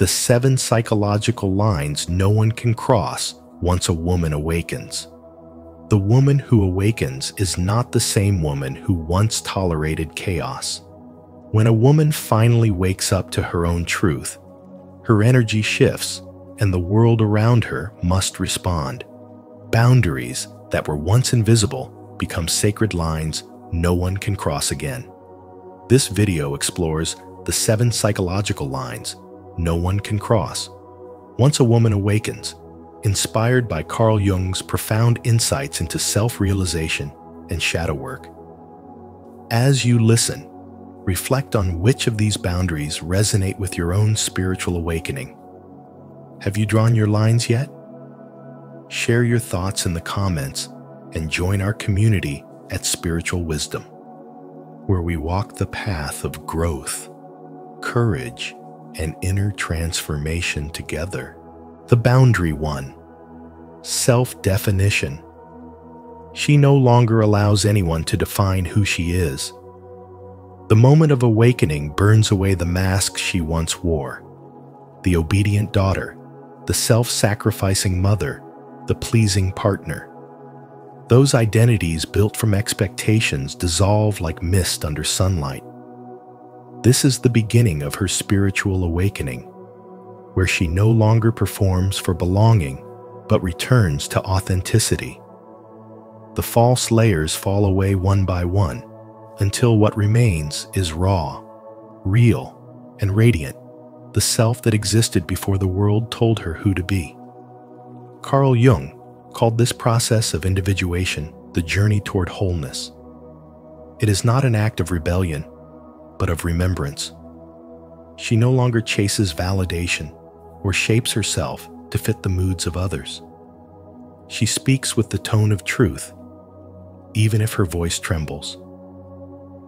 the 7 psychological lines no one can cross once a woman awakens. The woman who awakens is not the same woman who once tolerated chaos. When a woman finally wakes up to her own truth, her energy shifts and the world around her must respond. Boundaries that were once invisible become sacred lines no one can cross again. This video explores the 7 psychological lines no one can cross once a woman awakens, inspired by Carl Jung's profound insights into self-realization and shadow work. As you listen, reflect on which of these boundaries resonate with your own spiritual awakening. Have you drawn your lines yet? Share your thoughts in the comments and join our community at Spiritual Wisdom, where we walk the path of growth, courage, and inner transformation together. The boundary 1. Self-definition. She no longer allows anyone to define who she is. The moment of awakening burns away the masks she once wore. The obedient daughter, the self-sacrificing mother, the pleasing partner. Those identities built from expectations dissolve like mist under sunlight. This is the beginning of her spiritual awakening, where she no longer performs for belonging, but returns to authenticity. The false layers fall away one by one, until what remains is raw, real, and radiant, the self that existed before the world told her who to be. Carl Jung called this process of individuation the journey toward wholeness. It is not an act of rebellion, but of remembrance. She no longer chases validation or shapes herself to fit the moods of others. She speaks with the tone of truth, even if her voice trembles.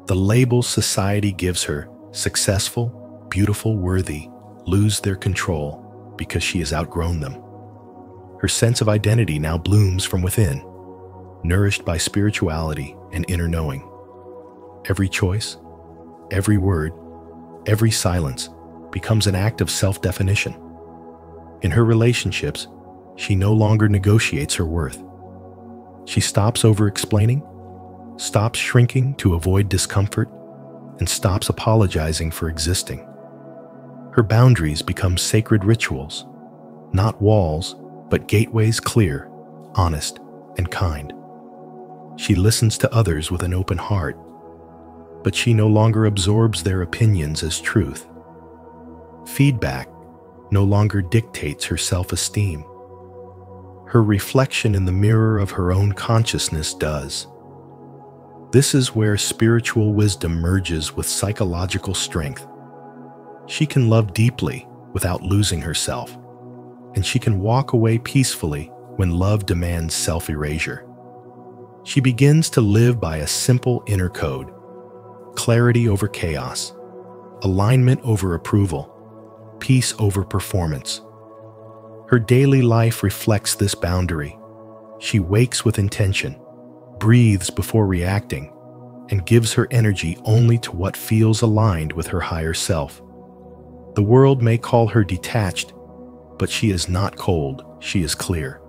The labels society gives her, successful, beautiful, worthy, lose their control because she has outgrown them. Her sense of identity now blooms from within, nourished by spirituality and inner knowing. Every choice, every word, every silence becomes an act of self-definition. In her relationships, she no longer negotiates her worth. She stops over-explaining, stops shrinking to avoid discomfort, and stops apologizing for existing. Her boundaries become sacred rituals, not walls, but gateways clear, honest, and kind. She listens to others with an open heart, but she no longer absorbs their opinions as truth. Feedback no longer dictates her self-esteem. Her reflection in the mirror of her own consciousness does. This is where spiritual wisdom merges with psychological strength. She can love deeply without losing herself, and she can walk away peacefully when love demands self-erasure. She begins to live by a simple inner code: clarity over chaos, alignment over approval, peace over performance. Her daily life reflects this boundary. She wakes with intention, breathes before reacting, and gives her energy only to what feels aligned with her higher self. The world may call her detached, but she is not cold, she is clear.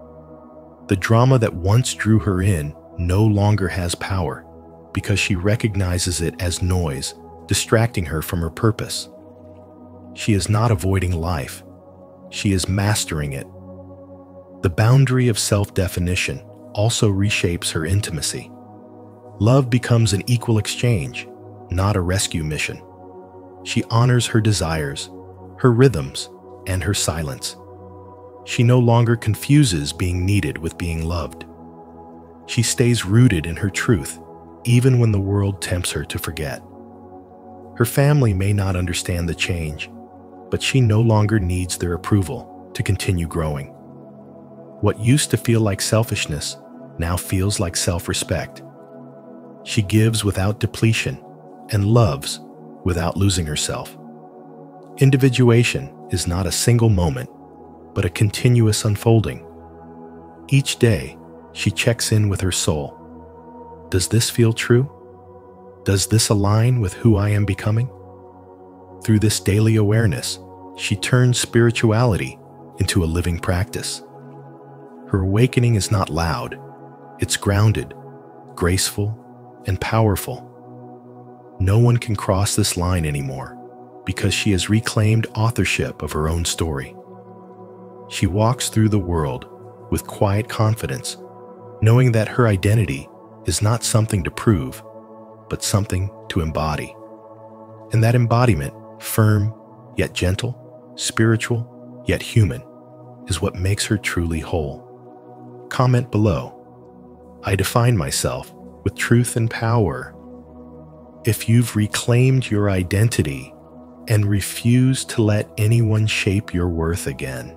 The drama that once drew her in no longer has power, because she recognizes it as noise, distracting her from her purpose. She is not avoiding life, she is mastering it. The boundary of self-definition also reshapes her intimacy. Love becomes an equal exchange, not a rescue mission. She honors her desires, her rhythms, and her silence. She no longer confuses being needed with being loved. She stays rooted in her truth, even when the world tempts her to forget. Her family may not understand the change, but she no longer needs their approval to continue growing. What used to feel like selfishness now feels like self-respect. She gives without depletion and loves without losing herself. Individuation is not a single moment, but a continuous unfolding. Each day, she checks in with her soul. Does this feel true? Does this align with who I am becoming? Through this daily awareness, she turns spirituality into a living practice. Her awakening is not loud. It's grounded, graceful, and powerful. No one can cross this line anymore because she has reclaimed authorship of her own story. She walks through the world with quiet confidence, knowing that her identity is not something to prove, but something to embody. And that embodiment, firm yet gentle, spiritual yet human, is what makes her truly whole. Comment below. I define myself with truth and power. If you've reclaimed your identity and refuse to let anyone shape your worth again.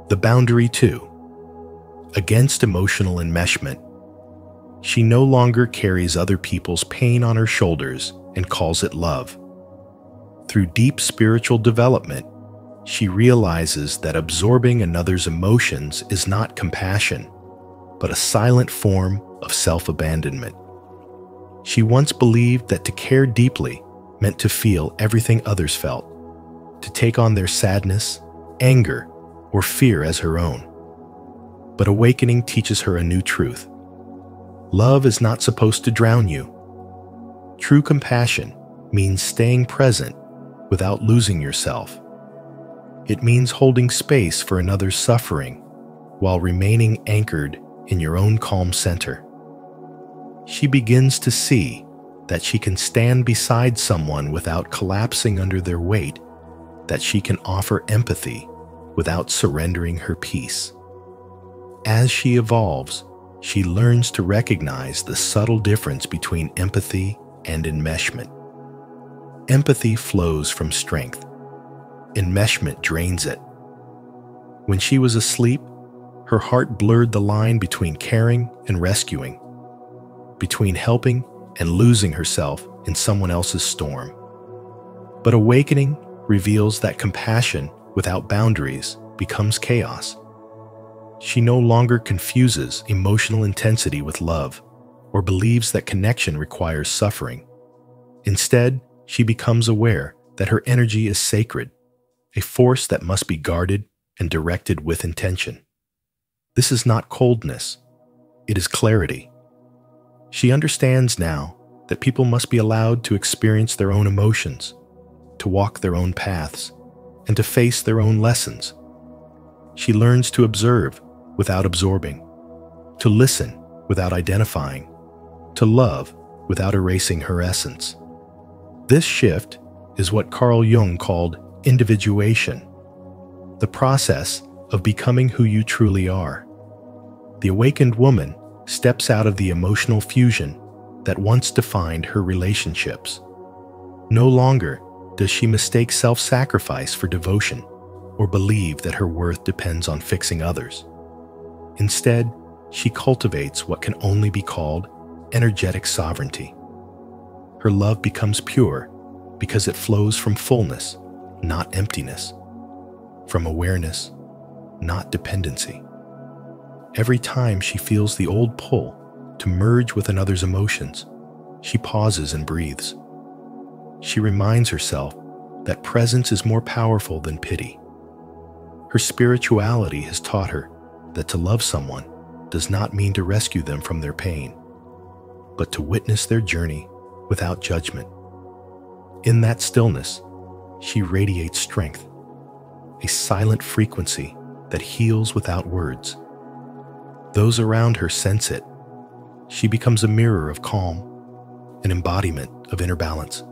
The boundary 2. Against emotional enmeshment. She no longer carries other people's pain on her shoulders and calls it love. Through deep spiritual development, she realizes that absorbing another's emotions is not compassion, but a silent form of self-abandonment. She once believed that to care deeply meant to feel everything others felt, to take on their sadness, anger, or fear as her own. But awakening teaches her a new truth. Love is not supposed to drown you. True compassion means staying present without losing yourself. It means holding space for another's suffering while remaining anchored in your own calm center. She begins to see that she can stand beside someone without collapsing under their weight, that she can offer empathy without surrendering her peace. As she evolves, she learns to recognize the subtle difference between empathy and enmeshment. Empathy flows from strength. Enmeshment drains it. When she was asleep, her heart blurred the line between caring and rescuing, between helping and losing herself in someone else's storm. But awakening reveals that compassion without boundaries becomes chaos. She no longer confuses emotional intensity with love or believes that connection requires suffering. Instead, she becomes aware that her energy is sacred, a force that must be guarded and directed with intention. This is not coldness, it is clarity. She understands now that people must be allowed to experience their own emotions, to walk their own paths, and to face their own lessons. She learns to observe without absorbing, to listen without identifying, to love without erasing her essence. This shift is what Carl Jung called individuation, the process of becoming who you truly are. The awakened woman steps out of the emotional fusion that once defined her relationships. No longer does she mistake self-sacrifice for devotion or believe that her worth depends on fixing others. Instead, she cultivates what can only be called energetic sovereignty. Her love becomes pure because it flows from fullness, not emptiness, from awareness, not dependency. Every time she feels the old pull to merge with another's emotions, she pauses and breathes. She reminds herself that presence is more powerful than pity. Her spirituality has taught her that to love someone does not mean to rescue them from their pain, but to witness their journey without judgment. In that stillness, she radiates strength, a silent frequency that heals without words. Those around her sense it. She becomes a mirror of calm, an embodiment of inner balance.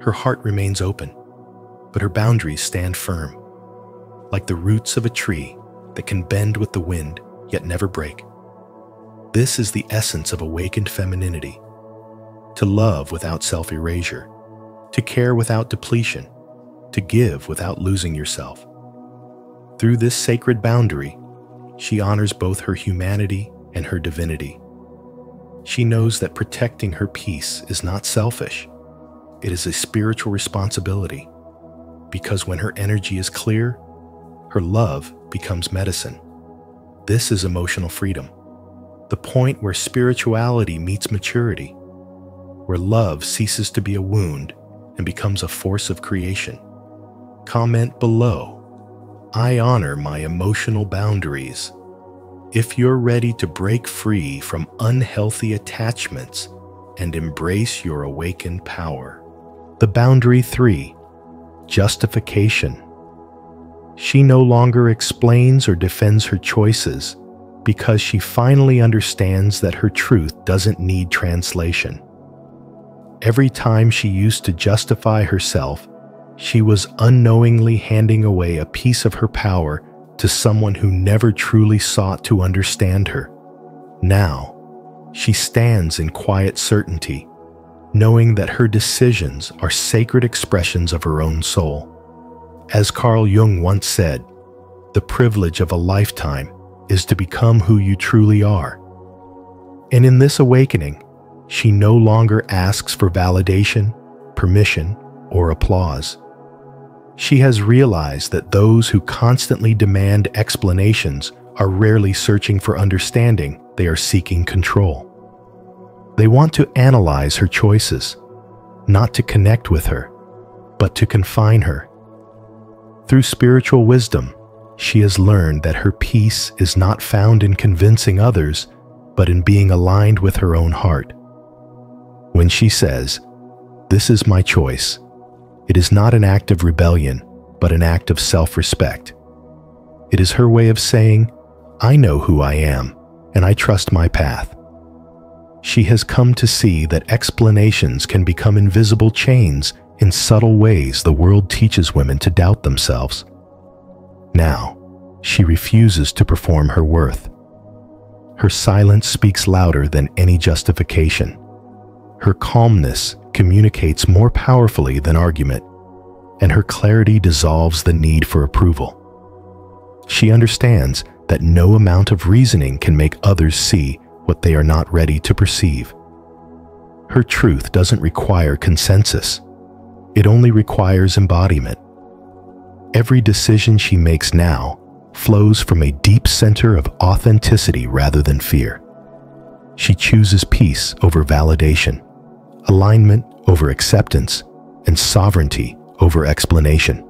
Her heart remains open, but her boundaries stand firm, like the roots of a tree that can bend with the wind yet never break. This is the essence of awakened femininity: to love without self-erasure, to care without depletion, to give without losing yourself. Through this sacred boundary, she honors both her humanity and her divinity. She knows that protecting her peace is not selfish. It is a spiritual responsibility, because when her energy is clear, her love becomes medicine. This is emotional freedom, the point where spirituality meets maturity, where love ceases to be a wound and becomes a force of creation. Comment below. I honor my emotional boundaries. If you're ready to break free from unhealthy attachments and embrace your awakened power. The boundary 3, justification. She no longer explains or defends her choices because she finally understands that her truth doesn't need translation. Every time she used to justify herself, she was unknowingly handing away a piece of her power to someone who never truly sought to understand her. Now, she stands in quiet certainty, knowing that her decisions are sacred expressions of her own soul. As Carl Jung once said, the privilege of a lifetime is to become who you truly are. And in this awakening, she no longer asks for validation, permission, or applause. She has realized that those who constantly demand explanations are rarely searching for understanding, they are seeking control. They want to analyze her choices, not to connect with her, but to confine her. Through spiritual wisdom, she has learned that her peace is not found in convincing others, but in being aligned with her own heart. When she says, "This is my choice," it is not an act of rebellion, but an act of self-respect. It is her way of saying, "I know who I am, and I trust my path." She has come to see that explanations can become invisible chains in subtle ways the world teaches women to doubt themselves. Now, she refuses to perform her worth. Her silence speaks louder than any justification. Her calmness communicates more powerfully than argument, and her clarity dissolves the need for approval. She understands that no amount of reasoning can make others see what they are not ready to perceive. Her truth doesn't require consensus. It only requires embodiment. Every decision she makes now flows from a deep center of authenticity rather than fear. She chooses peace over validation, alignment over acceptance, and sovereignty over explanation.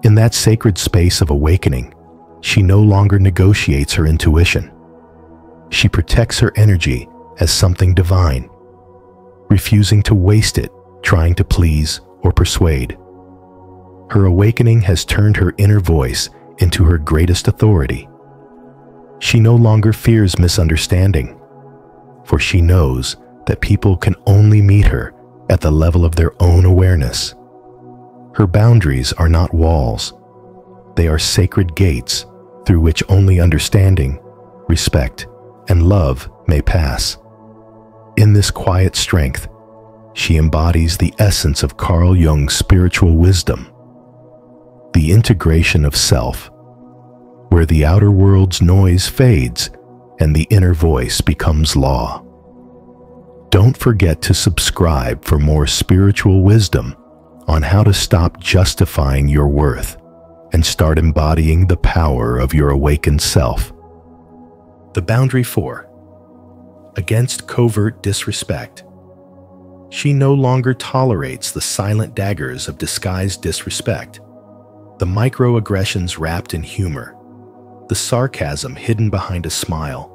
In that sacred space of awakening, she no longer negotiates her intuition. She protects her energy as something divine, refusing to waste it trying to please or persuade. Her awakening has turned her inner voice into her greatest authority. She no longer fears misunderstanding, for she knows that people can only meet her at the level of their own awareness. Her boundaries are not walls. They are sacred gates through which only understanding, respect, and love may pass. In this quiet strength, she embodies the essence of Carl Jung's spiritual wisdom, the integration of self, where the outer world's noise fades and the inner voice becomes law. Don't forget to subscribe for more spiritual wisdom on how to stop justifying your worth and start embodying the power of your awakened self. The boundary 4. Against covert disrespect. She no longer tolerates the silent daggers of disguised disrespect, the microaggressions wrapped in humor, the sarcasm hidden behind a smile,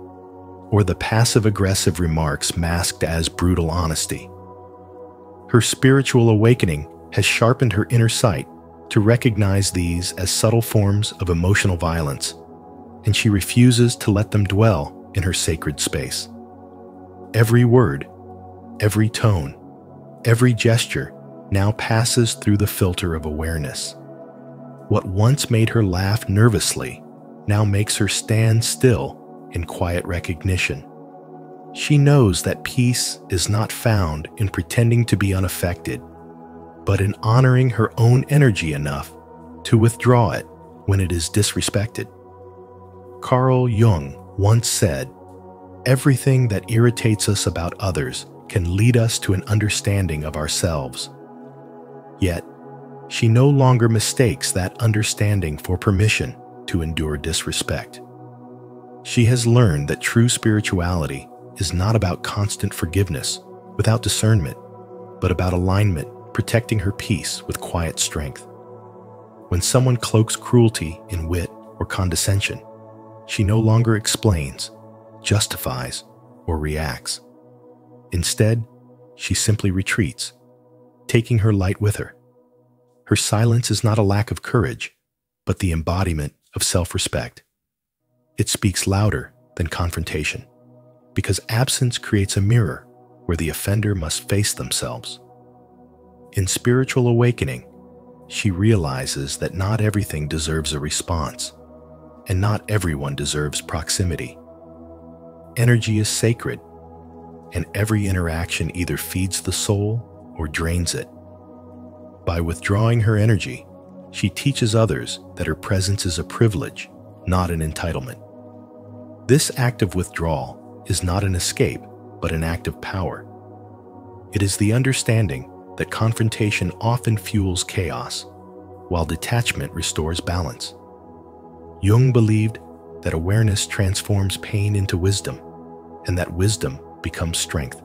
or the passive-aggressive remarks masked as brutal honesty. Her spiritual awakening has sharpened her inner sight to recognize these as subtle forms of emotional violence, and she refuses to let them dwell in her sacred space. Every word, every tone, every gesture now passes through the filter of awareness. What once made her laugh nervously now makes her stand still in quiet recognition. She knows that peace is not found in pretending to be unaffected, but in honoring her own energy enough to withdraw it when it is disrespected. Carl Jung once said, "Everything that irritates us about others can lead us to an understanding of ourselves." Yet, she no longer mistakes that understanding for permission to endure disrespect. She has learned that true spirituality is not about constant forgiveness without discernment, but about alignment, protecting her peace with quiet strength. When someone cloaks cruelty in wit or condescension, she no longer explains, justifies, or reacts. Instead, she simply retreats, taking her light with her. Her silence is not a lack of courage, but the embodiment of self-respect. It speaks louder than confrontation, because absence creates a mirror where the offender must face themselves. In spiritual awakening, she realizes that not everything deserves a response, and not everyone deserves proximity. Energy is sacred, and every interaction either feeds the soul or drains it. By withdrawing her energy, she teaches others that her presence is a privilege, not an entitlement. This act of withdrawal is not an escape, but an act of power. It is the understanding that confrontation often fuels chaos, while detachment restores balance. Jung believed that awareness transforms pain into wisdom, and that wisdom becomes strength.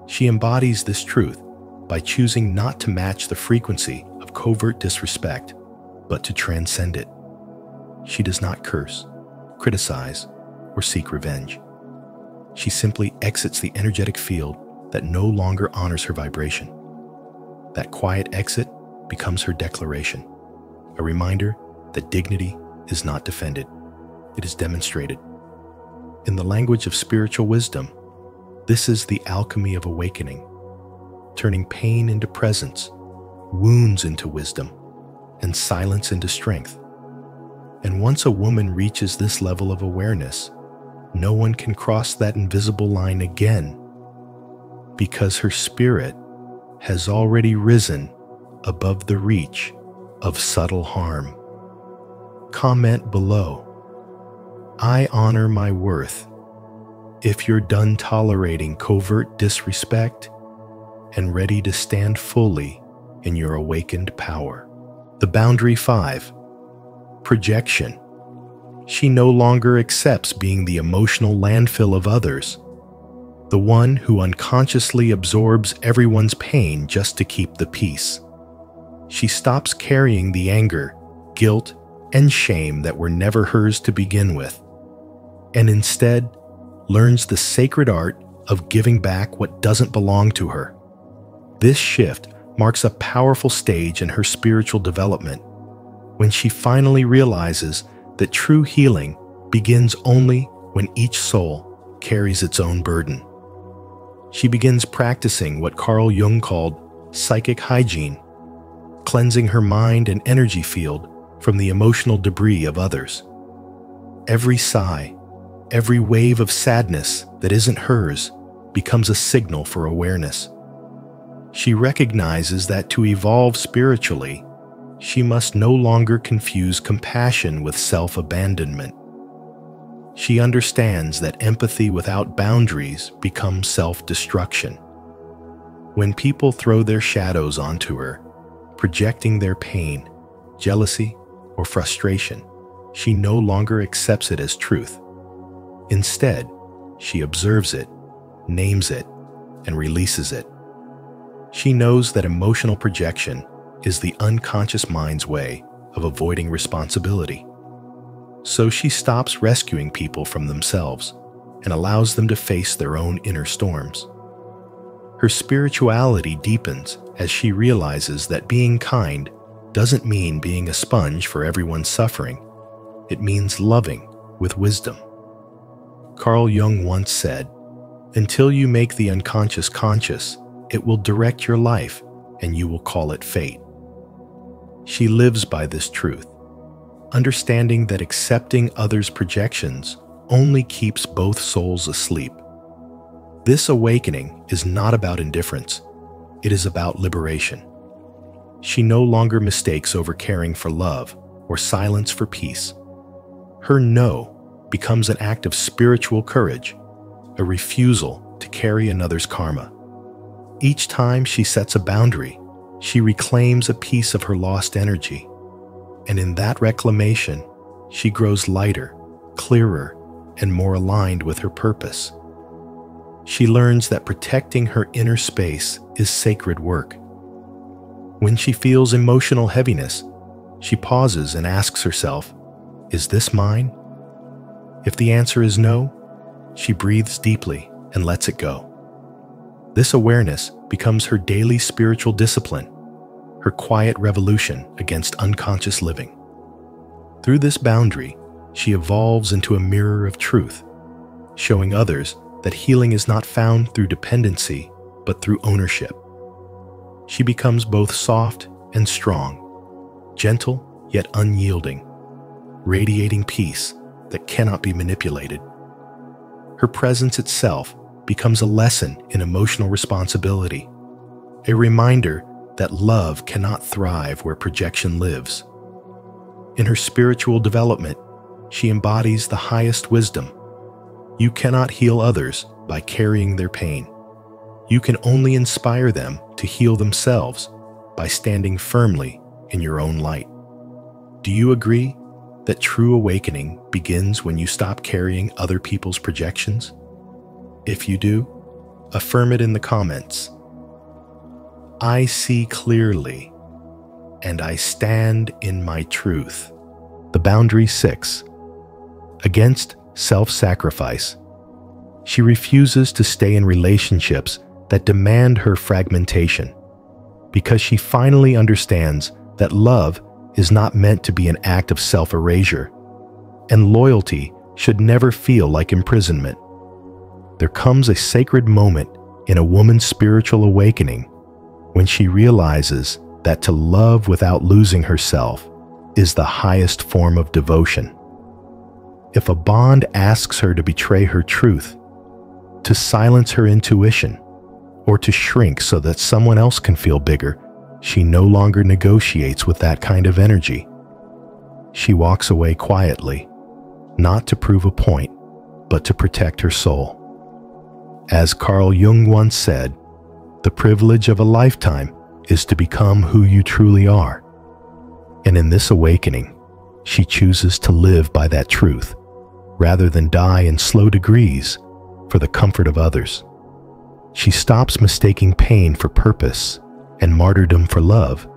She embodies this truth by choosing not to match the frequency of covert disrespect, but to transcend it. She does not curse, criticize, or seek revenge. She simply exits the energetic field that no longer honors her vibration. That quiet exit becomes her declaration, a reminder that dignity is not defended, it is demonstrated. In the language of spiritual wisdom, this is the alchemy of awakening, turning pain into presence, wounds into wisdom, and silence into strength. And once a woman reaches this level of awareness, no one can cross that invisible line again, because her spirit has already risen above the reach of subtle harm. Comment below. I honor my worth. If you're done tolerating covert disrespect and ready to stand fully in your awakened power. The boundary 5. Projection. She no longer accepts being the emotional landfill of others, the one who unconsciously absorbs everyone's pain just to keep the peace. She stops carrying the anger, guilt, and shame that were never hers to begin with, and instead learns the sacred art of giving back what doesn't belong to her. This shift marks a powerful stage in her spiritual development, when she finally realizes that true healing begins only when each soul carries its own burden. She begins practicing what Carl Jung called psychic hygiene, cleansing her mind and energy field from the emotional debris of others. Every sigh, every wave of sadness that isn't hers becomes a signal for awareness. She recognizes that to evolve spiritually, she must no longer confuse compassion with self-abandonment. She understands that empathy without boundaries becomes self-destruction. When people throw their shadows onto her, projecting their pain, jealousy, or frustration, she no longer accepts it as truth. Instead, she observes it, names it, and releases it. She knows that emotional projection is the unconscious mind's way of avoiding responsibility. So she stops rescuing people from themselves and allows them to face their own inner storms. Her spirituality deepens as she realizes that being kind doesn't mean being a sponge for everyone's suffering. It means loving with wisdom. Carl Jung once said, "Until you make the unconscious conscious, it will direct your life and you will call it fate." She lives by this truth, understanding that accepting others' projections only keeps both souls asleep. This awakening is not about indifference, it is about liberation. She no longer mistakes overcaring for love or silence for peace. Her no becomes an act of spiritual courage, a refusal to carry another's karma. Each time she sets a boundary, she reclaims a piece of her lost energy. And in that reclamation, she grows lighter, clearer, and more aligned with her purpose. She learns that protecting her inner space is sacred work. When she feels emotional heaviness, She pauses and asks herself, "Is this mine?" If the answer is no, she breathes deeply and lets it go. This awareness becomes her daily spiritual discipline, her quiet revolution against unconscious living. Through this boundary, she evolves into a mirror of truth, showing others that healing is not found through dependency, but through ownership. She becomes both soft and strong, gentle yet unyielding, radiating peace that cannot be manipulated. Her presence itself becomes a lesson in emotional responsibility, a reminder that love cannot thrive where projection lives. In her spiritual development, she embodies the highest wisdom. You cannot heal others by carrying their pain. You can only inspire them to heal themselves by standing firmly in your own light. Do you agree that true awakening begins when you stop carrying other people's projections? If you do, affirm it in the comments. I see clearly, and I stand in my truth. The boundary 6. Against self-sacrifice. She refuses to stay in relationships that demand her fragmentation, because she finally understands that love is not meant to be an act of self-erasure, and loyalty should never feel like imprisonment. There comes a sacred moment in a woman's spiritual awakening when she realizes that to love without losing herself is the highest form of devotion. If a bond asks her to betray her truth, to silence her intuition, or to shrink so that someone else can feel bigger, she no longer negotiates with that kind of energy. She walks away quietly, not to prove a point, but to protect her soul. As Carl Jung once said, the privilege of a lifetime is to become who you truly are. And in this awakening, she chooses to live by that truth, rather than die in slow degrees for the comfort of others. She stops mistaking pain for purpose and martyrdom for love,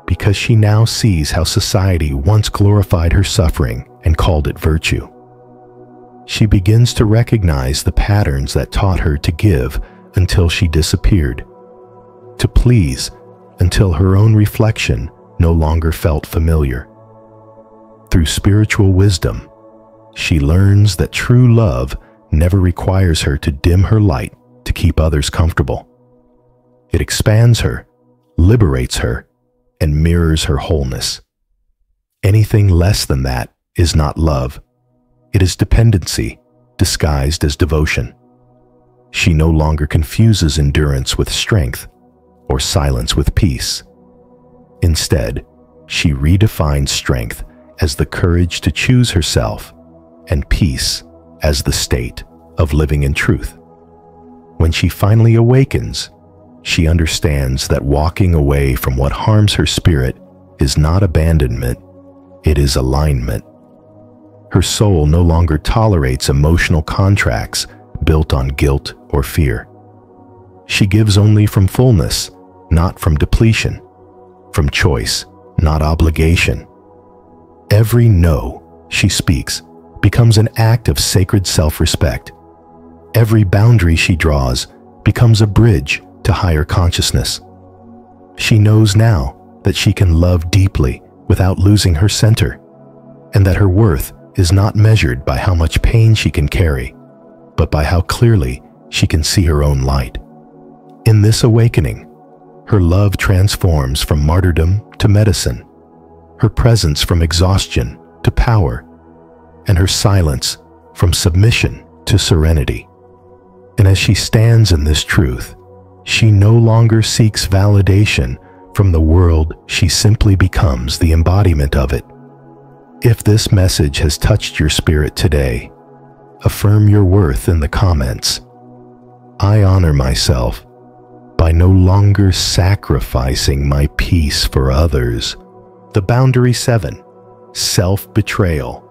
because she now sees how society once glorified her suffering and called it virtue. She begins to recognize the patterns that taught her to give until she disappeared, to please until her own reflection no longer felt familiar. Through spiritual wisdom, she learns that true love never requires her to dim her light to keep others comfortable. It expands her, liberates her, and mirrors her wholeness. Anything less than that is not love. It is dependency disguised as devotion. She no longer confuses endurance with strength or silence with peace. Instead, she redefines strength as the courage to choose herself and peace as the state of living in truth. When she finally awakens, she understands that walking away from what harms her spirit is not abandonment, it is alignment. Her soul no longer tolerates emotional contracts built on guilt or fear. She gives only from fullness, not from depletion, from choice, not obligation. Every no she speaks becomes an act of sacred self-respect. Every boundary she draws becomes a bridge to higher consciousness. She knows now that she can love deeply without losing her center, and that her worth is not measured by how much pain she can carry, but by how clearly she can see her own light. In this awakening, her love transforms from martyrdom to medicine, her presence from exhaustion to power, and her silence from submission to serenity. And as she stands in this truth, she no longer seeks validation from the world, she simply becomes the embodiment of it. If this message has touched your spirit today, affirm your worth in the comments. I honor myself by no longer sacrificing my peace for others. The boundary 7, self-betrayal.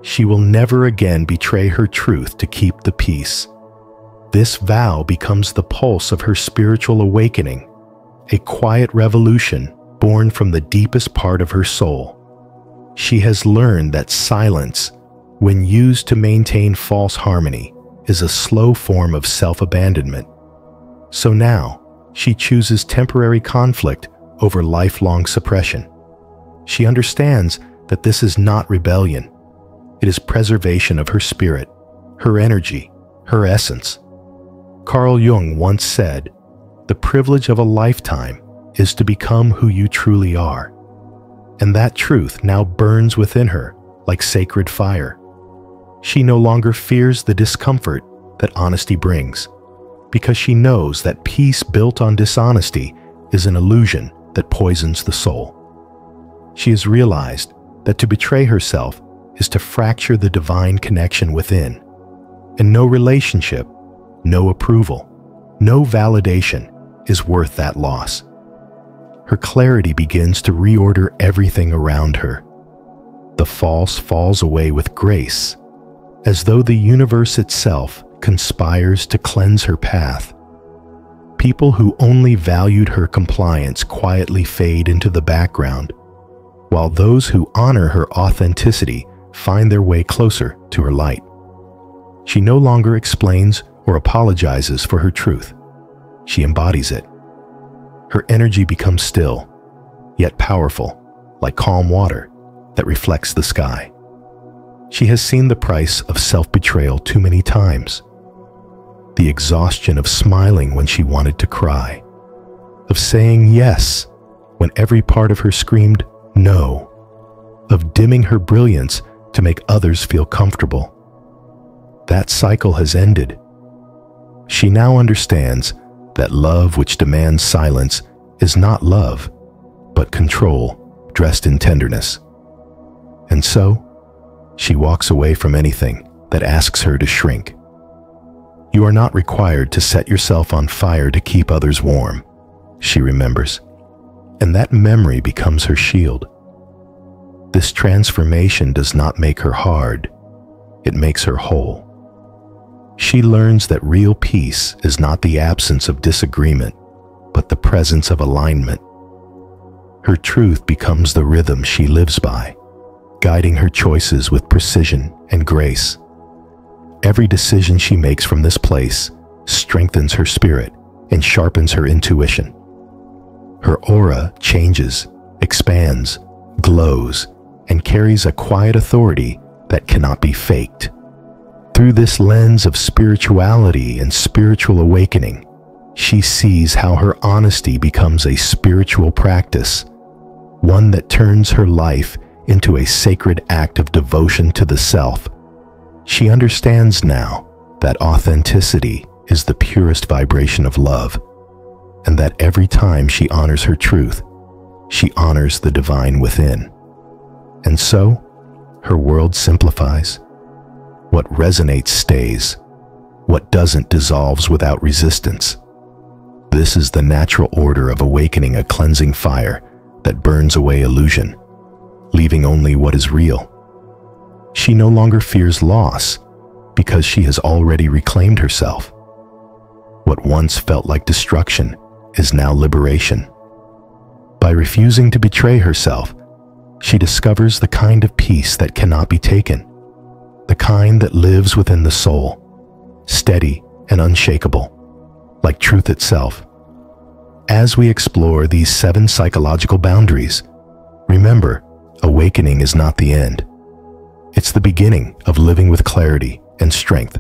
She will never again betray her truth to keep the peace. This vow becomes the pulse of her spiritual awakening, a quiet revolution born from the deepest part of her soul. She has learned that silence, when used to maintain false harmony, is a slow form of self-abandonment. So now, she chooses temporary conflict over lifelong suppression. She understands that this is not rebellion. It is preservation of her spirit, her energy, her essence. Carl Jung once said, "The privilege of a lifetime is to become who you truly are." And that truth now burns within her like sacred fire. She no longer fears the discomfort that honesty brings, because she knows that peace built on dishonesty is an illusion that poisons the soul. She has realized that to betray herself is to fracture the divine connection within, and no relationship, no approval, no validation is worth that loss. Her clarity begins to reorder everything around her. The false falls away with grace, as though the universe itself conspires to cleanse her path. People who only valued her compliance quietly fade into the background, while those who honor her authenticity find their way closer to her light. She no longer explains or apologizes for her truth. She embodies it. Her energy becomes still, yet powerful, like calm water that reflects the sky. She has seen the price of self-betrayal too many times. The exhaustion of smiling when she wanted to cry, of saying yes when every part of her screamed no, of dimming her brilliance to make others feel comfortable. That cycle has ended. She now understands that love which demands silence is not love, but control dressed in tenderness. And so, she walks away from anything that asks her to shrink. You are not required to set yourself on fire to keep others warm, she remembers, and that memory becomes her shield. This transformation does not make her hard, it makes her whole. She learns that real peace is not the absence of disagreement, but the presence of alignment. Her truth becomes the rhythm she lives by, guiding her choices with precision and grace. Every decision she makes from this place strengthens her spirit and sharpens her intuition. Her aura changes, expands, glows, and carries a quiet authority that cannot be faked. Through this lens of spirituality and spiritual awakening, she sees how her honesty becomes a spiritual practice, one that turns her life into a sacred act of devotion to the self. She understands now that authenticity is the purest vibration of love, and that every time she honors her truth, she honors the divine within. And so, her world simplifies. What resonates stays. What doesn't dissolves without resistance. This is the natural order of awakening, a cleansing fire that burns away illusion, leaving only what is real. She no longer fears loss because she has already reclaimed herself. What once felt like destruction is now liberation. By refusing to betray herself, she discovers the kind of peace that cannot be taken, the kind that lives within the soul, steady and unshakable, like truth itself. As we explore these 7 psychological boundaries, remember, awakening is not the end. It's the beginning of living with clarity and strength.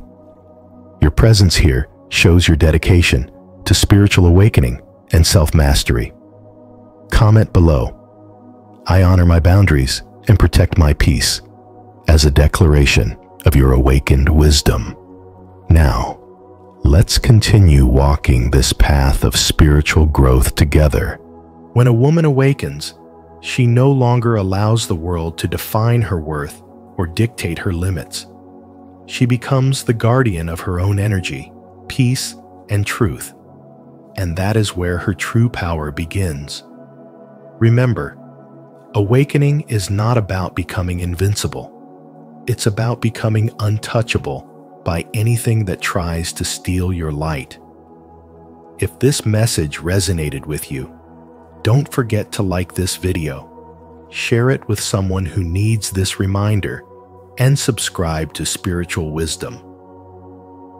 Your presence here shows your dedication to spiritual awakening and self-mastery. Comment below, "I honor my boundaries and protect my peace," as a declaration of your awakened wisdom. Now, let's continue walking this path of spiritual growth together. When a woman awakens, she no longer allows the world to define her worth or dictate her limits. She becomes the guardian of her own energy, peace, and truth. And that is where her true power begins. Remember, awakening is not about becoming invincible. It's about becoming untouchable by anything that tries to steal your light. If this message resonated with you, Don't forget to like this video, share it with someone who needs this reminder, and subscribe to Spiritual Wisdom.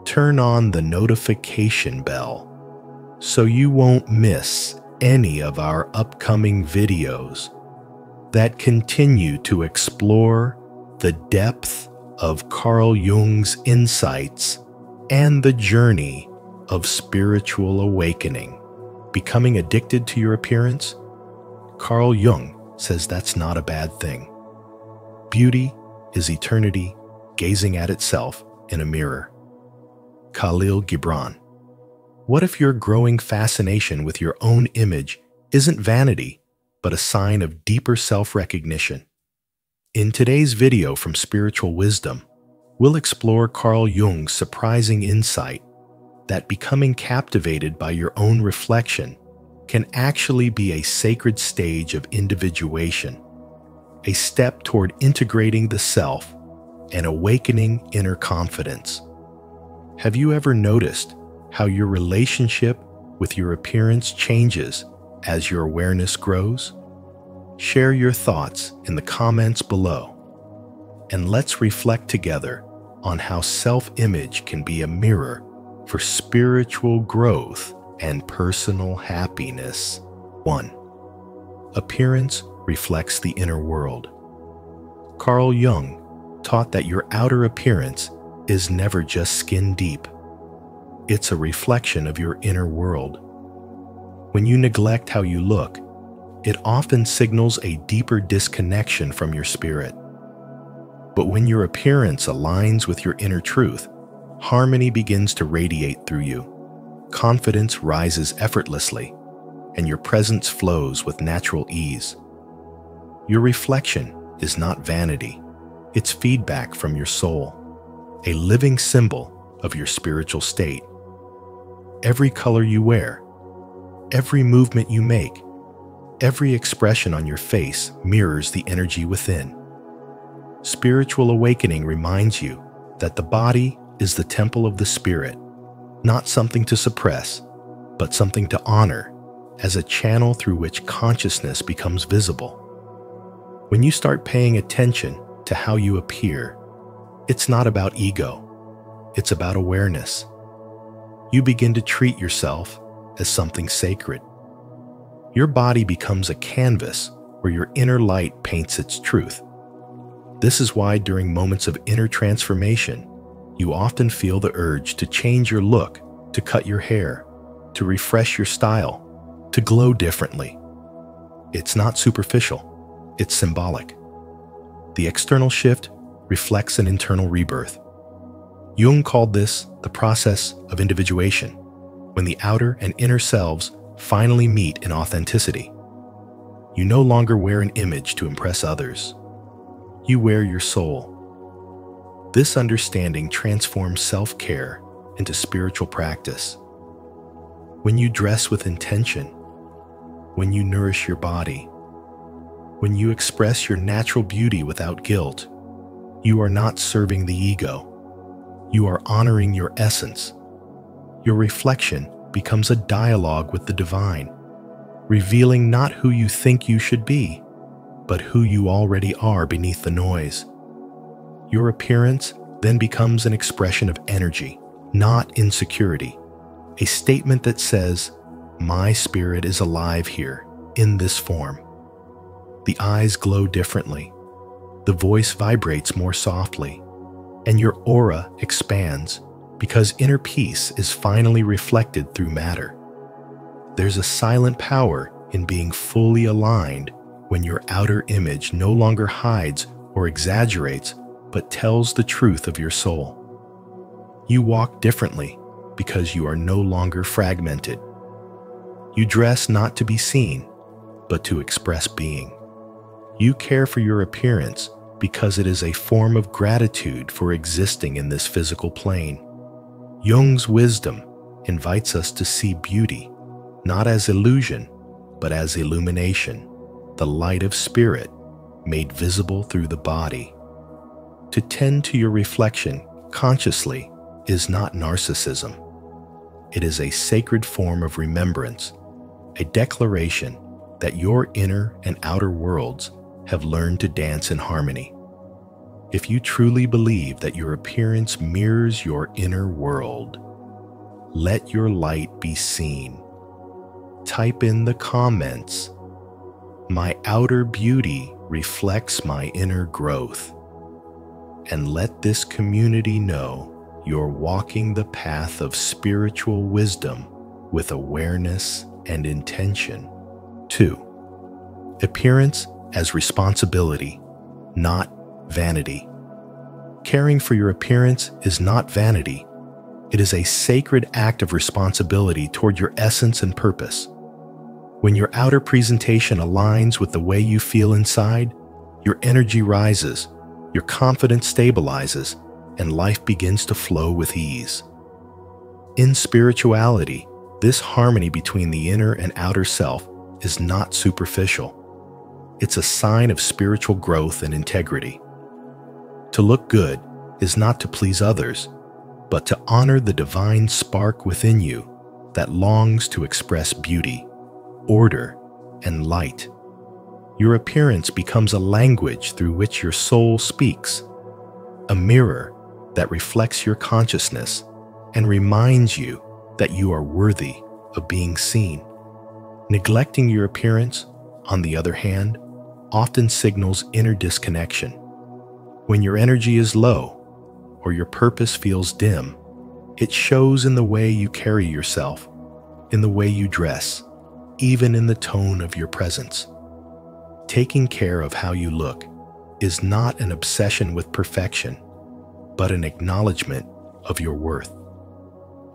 Turn on the notification bell so you won't miss any of our upcoming videos that continue to explore the depth of Carl Jung's insights and the journey of spiritual awakening. Becoming addicted to your appearance? Carl Jung says that's not a bad thing. Beauty is eternity gazing at itself in a mirror. Khalil Gibran. What if your growing fascination with your own image isn't vanity, but a sign of deeper self-recognition? In today's video from Spiritual Wisdom, we'll explore Carl Jung's surprising insight that becoming captivated by your own reflection can actually be a sacred stage of individuation, a step toward integrating the self and awakening inner confidence. Have you ever noticed how your relationship with your appearance changes as your awareness grows? Share your thoughts in the comments below, and let's reflect together on how self-image can be a mirror for spiritual growth and personal happiness. 1. Appearance reflects the inner world. Carl Jung taught that your outer appearance is never just skin deep. It's a reflection of your inner world. When you neglect how you look, it often signals a deeper disconnection from your spirit. But when your appearance aligns with your inner truth, harmony begins to radiate through you. Confidence rises effortlessly, and your presence flows with natural ease. Your reflection is not vanity. It's feedback from your soul, a living symbol of your spiritual state. Every color you wear, every movement you make, every expression on your face mirrors the energy within. Spiritual awakening reminds you that the body is the temple of the spirit, not something to suppress, but something to honor as a channel through which consciousness becomes visible. When you start paying attention to how you appear, it's not about ego, it's about awareness. You begin to treat yourself as something sacred. Your body becomes a canvas where your inner light paints its truth. This is why during moments of inner transformation, you often feel the urge to change your look, to cut your hair, to refresh your style, to glow differently. It's not superficial, it's symbolic. The external shift reflects an internal rebirth. Jung called this the process of individuation, when the outer and inner selves finally meet in authenticity. You no longer wear an image to impress others. You wear your soul. This understanding transforms self-care into spiritual practice. When you dress with intention, when you nourish your body, when you express your natural beauty without guilt, you are not serving the ego. You are honoring your essence. Your reflection becomes a dialogue with the divine, revealing not who you think you should be, but who you already are beneath the noise. Your appearance then becomes an expression of energy, not insecurity, a statement that says, "My spirit is alive here, in this form." The eyes glow differently, the voice vibrates more softly, and your aura expands because inner peace is finally reflected through matter. There's a silent power in being fully aligned when your outer image no longer hides or exaggerates, but tells the truth of your soul. You walk differently because you are no longer fragmented. You dress not to be seen, but to express being. You care for your appearance because it is a form of gratitude for existing in this physical plane. Jung's wisdom invites us to see beauty, not as illusion, but as illumination, the light of spirit made visible through the body. To tend to your reflection consciously is not narcissism. It is a sacred form of remembrance, a declaration that your inner and outer worlds have learned to dance in harmony. If you truly believe that your appearance mirrors your inner world, let your light be seen. Type in the comments, "My outer beauty reflects my inner growth," and let this community know you're walking the path of spiritual wisdom with awareness and intention. 2. Appearance as responsibility, not vanity. Caring for your appearance is not vanity. It is a sacred act of responsibility toward your essence and purpose. When your outer presentation aligns with the way you feel inside, your energy rises, your confidence stabilizes, and life begins to flow with ease. In spirituality, this harmony between the inner and outer self is not superficial. It's a sign of spiritual growth and integrity. To look good is not to please others, but to honor the divine spark within you that longs to express beauty, order, and light. Your appearance becomes a language through which your soul speaks, a mirror that reflects your consciousness and reminds you that you are worthy of being seen. Neglecting your appearance, on the other hand, often signals inner disconnection. When your energy is low or your purpose feels dim, it shows in the way you carry yourself, in the way you dress, even in the tone of your presence. Taking care of how you look is not an obsession with perfection, but an acknowledgement of your worth.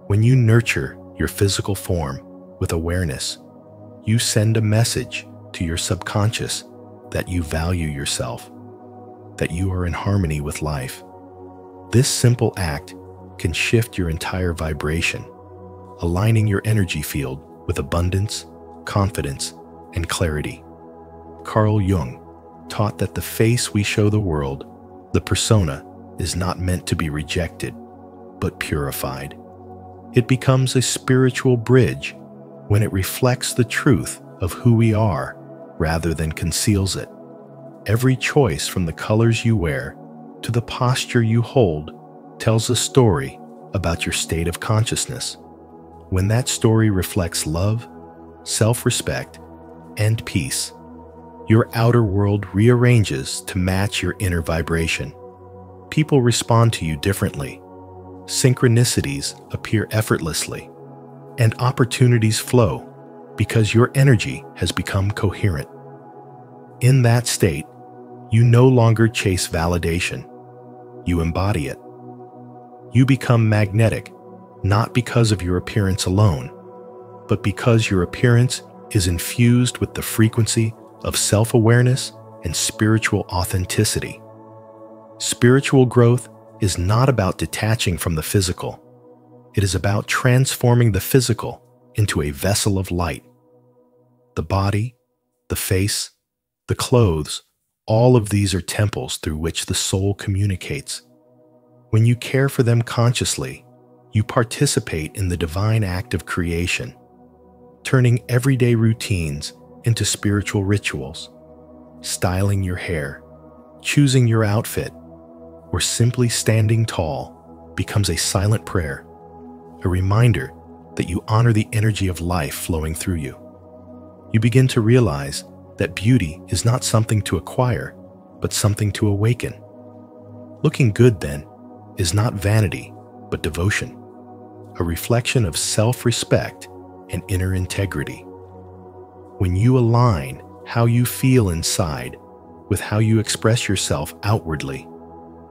When you nurture your physical form with awareness, you send a message to your subconscious that you value yourself, that you are in harmony with life. This simple act can shift your entire vibration, aligning your energy field with abundance, confidence, and clarity. Carl Jung taught that the face we show the world, the persona, is not meant to be rejected, but purified. It becomes a spiritual bridge when it reflects the truth of who we are rather than conceals it. Every choice, from the colors you wear to the posture you hold, tells a story about your state of consciousness. When that story reflects love, self-respect, and peace, your outer world rearranges to match your inner vibration. People respond to you differently. Synchronicities appear effortlessly, and opportunities flow because your energy has become coherent. In that state, you no longer chase validation. You embody it. You become magnetic, not because of your appearance alone, but because your appearance is infused with the frequency of self-awareness and spiritual authenticity. Spiritual growth is not about detaching from the physical. It is about transforming the physical into a vessel of light. The body, the face, the clothes, all of these are temples through which the soul communicates. When you care for them consciously, you participate in the divine act of creation, turning everyday routines into spiritual rituals. Styling your hair, choosing your outfit, or simply standing tall becomes a silent prayer, a reminder that you honor the energy of life flowing through you. You begin to realize that beauty is not something to acquire, but something to awaken. Looking good, then, is not vanity, but devotion, a reflection of self-respect and inner integrity. When you align how you feel inside with how you express yourself outwardly,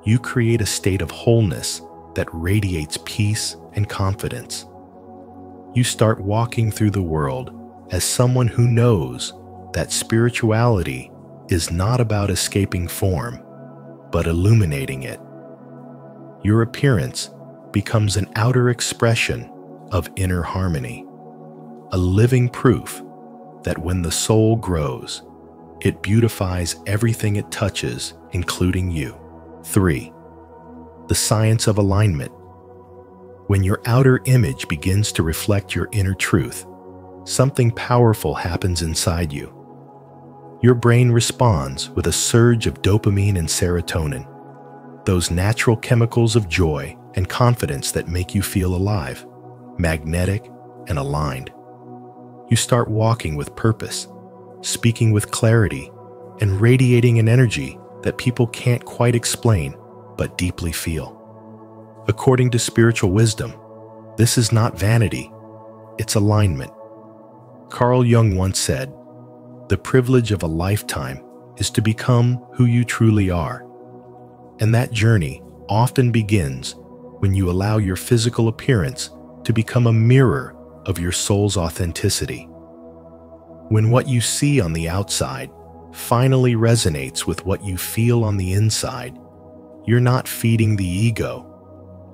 you create a state of wholeness that radiates peace and confidence. You start walking through the world as someone who knows that spirituality is not about escaping form, but illuminating it. Your appearance becomes an outer expression of inner harmony, a living proof that when the soul grows, it beautifies everything it touches, including you. 3. The science of alignment. When your outer image begins to reflect your inner truth, something powerful happens inside you. your brain responds with a surge of dopamine and serotonin, those natural chemicals of joy and confidence that make you feel alive, magnetic, and aligned. You start walking with purpose, speaking with clarity, and radiating an energy that people can't quite explain but deeply feel. According to spiritual wisdom, this is not vanity, it's alignment. Carl Jung once said, "The privilege of a lifetime is to become who you truly are." And that journey often begins when you allow your physical appearance to become a mirror of your soul's authenticity. When what you see on the outside finally resonates with what you feel on the inside, you're not feeding the ego.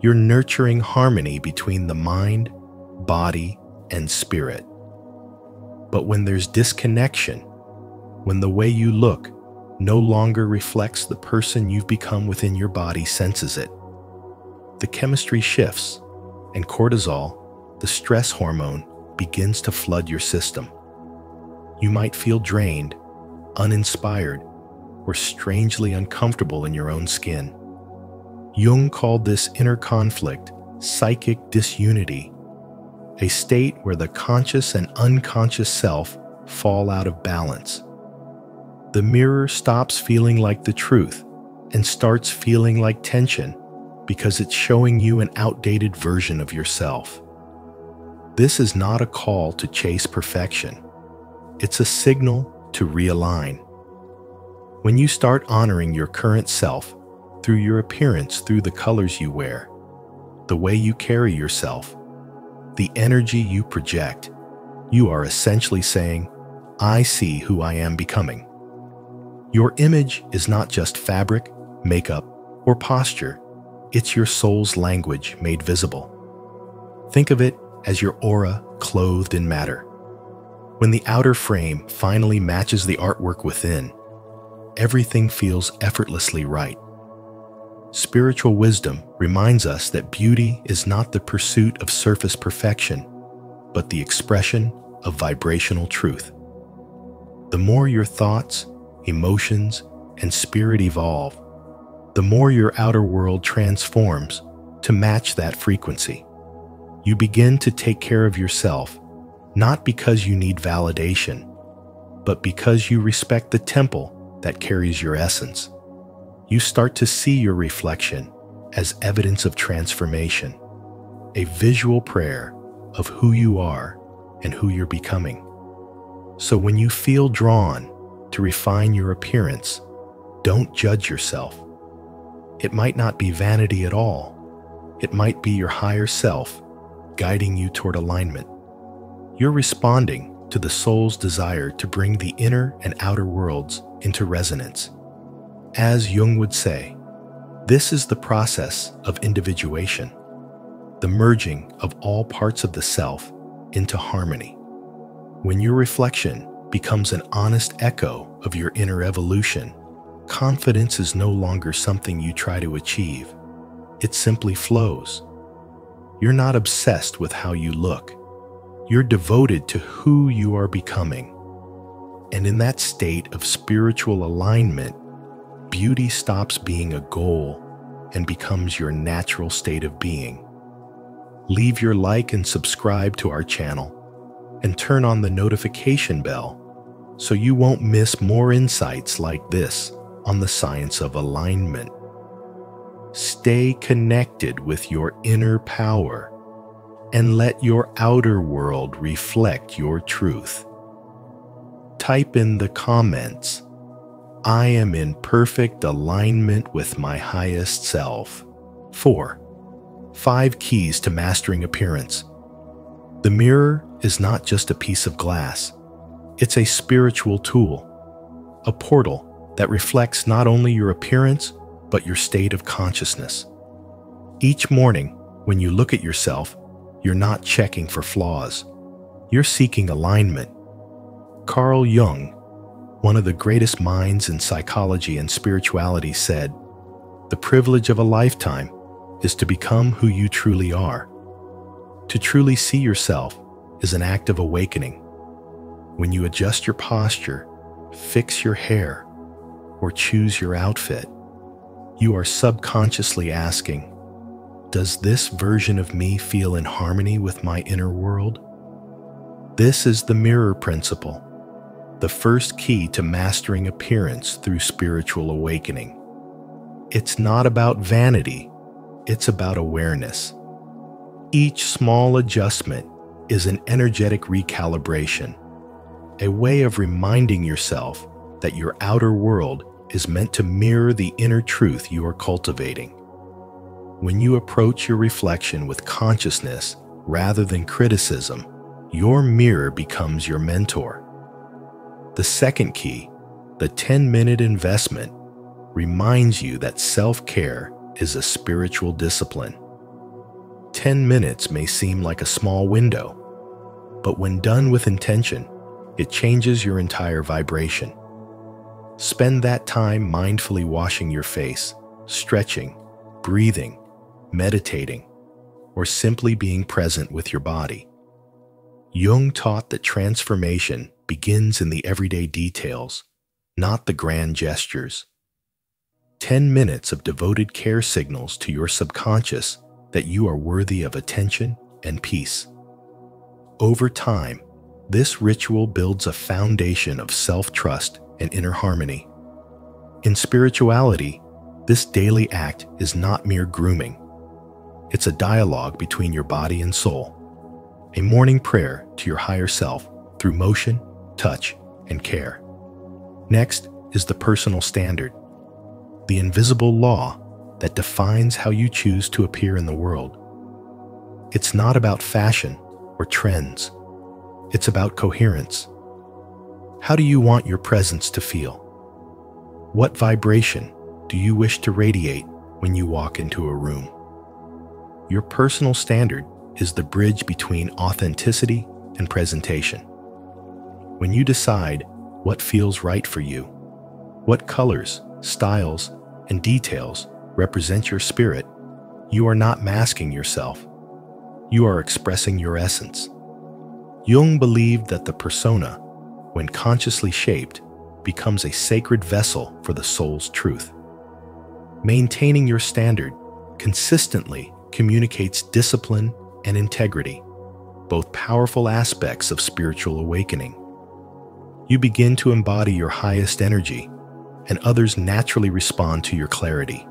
You're nurturing harmony between the mind, body, and spirit. But when there's disconnection, when the way you look no longer reflects the person you've become within your body senses it, the chemistry shifts, and cortisol, the stress hormone, begins to flood your system. You might feel drained, uninspired, or strangely uncomfortable in your own skin. Jung called this inner conflict psychic disunity, a state where the conscious and unconscious self fall out of balance. The mirror stops feeling like the truth and starts feeling like tension because it's showing you an outdated version of yourself. This is not a call to chase perfection. It's a signal to realign. When you start honoring your current self through your appearance, through the colors you wear, the way you carry yourself, the energy you project, you are essentially saying, "I see who I am becoming." Your image is not just fabric, makeup, or posture. It's your soul's language made visible. Think of it as your aura clothed in matter. When the outer frame finally matches the artwork within, everything feels effortlessly right. Spiritual wisdom reminds us that beauty is not the pursuit of surface perfection, but the expression of vibrational truth. The more your thoughts, emotions, and spirit evolve, the more your outer world transforms to match that frequency. You begin to take care of yourself, not because you need validation, but because you respect the temple that carries your essence. You start to see your reflection as evidence of transformation, a visual prayer of who you are and who you're becoming. So when you feel drawn to refine your appearance, don't judge yourself. It might not be vanity at all. It might be your higher self guiding you toward alignment. You're responding to the soul's desire to bring the inner and outer worlds into resonance. As Jung would say, this is the process of individuation, the merging of all parts of the self into harmony. When your reflection becomes an honest echo of your inner evolution, confidence is no longer something you try to achieve. It simply flows. You're not obsessed with how you look. You're devoted to who you are becoming. And in that state of spiritual alignment, beauty stops being a goal and becomes your natural state of being. Leave your like and subscribe to our channel, and turn on the notification bell so you won't miss more insights like this on the science of alignment. Stay connected with your inner power and let your outer world reflect your truth. Type in the comments, "I am in perfect alignment with my highest self." 4. 5 keys to mastering appearance. The mirror is not just a piece of glass. It's a spiritual tool, a portal that reflects not only your appearance, but your state of consciousness. Each morning, when you look at yourself, you're not checking for flaws. You're seeking alignment. Carl Jung, one of the greatest minds in psychology and spirituality, said, "The privilege of a lifetime is to become who you truly are." To truly see yourself is an act of awakening. When you adjust your posture, fix your hair, or choose your outfit, you are subconsciously asking, does this version of me feel in harmony with my inner world? This is the mirror principle, the first key to mastering appearance through spiritual awakening. It's not about vanity, it's about awareness. Each small adjustment is an energetic recalibration, a way of reminding yourself that your outer world is meant to mirror the inner truth you are cultivating. When you approach your reflection with consciousness rather than criticism, your mirror becomes your mentor. The second key, the 10-minute investment, reminds you that self-care is a spiritual discipline. 10 minutes may seem like a small window, but when done with intention, it changes your entire vibration. Spend that time mindfully washing your face, stretching, breathing, meditating, or simply being present with your body. Jung taught that transformation begins in the everyday details, not the grand gestures. 10 minutes of devoted care signals to your subconscious that you are worthy of attention and peace. Over time, this ritual builds a foundation of self-trust and inner harmony. In spirituality, this daily act is not mere grooming. It's a dialogue between your body and soul, a morning prayer to your higher self through motion, touch, and care. Next is the personal standard, the invisible law that defines how you choose to appear in the world. It's not about fashion or trends. It's about coherence. How do you want your presence to feel? What vibration do you wish to radiate when you walk into a room? Your personal standard is the bridge between authenticity and presentation. When you decide what feels right for you, what colors, styles, and details represent your spirit, you are not masking yourself. You are expressing your essence. Jung believed that the persona, when consciously shaped, becomes a sacred vessel for the soul's truth. Maintaining your standard consistently communicates discipline and integrity, both powerful aspects of spiritual awakening. You begin to embody your highest energy, and others naturally respond to your clarity.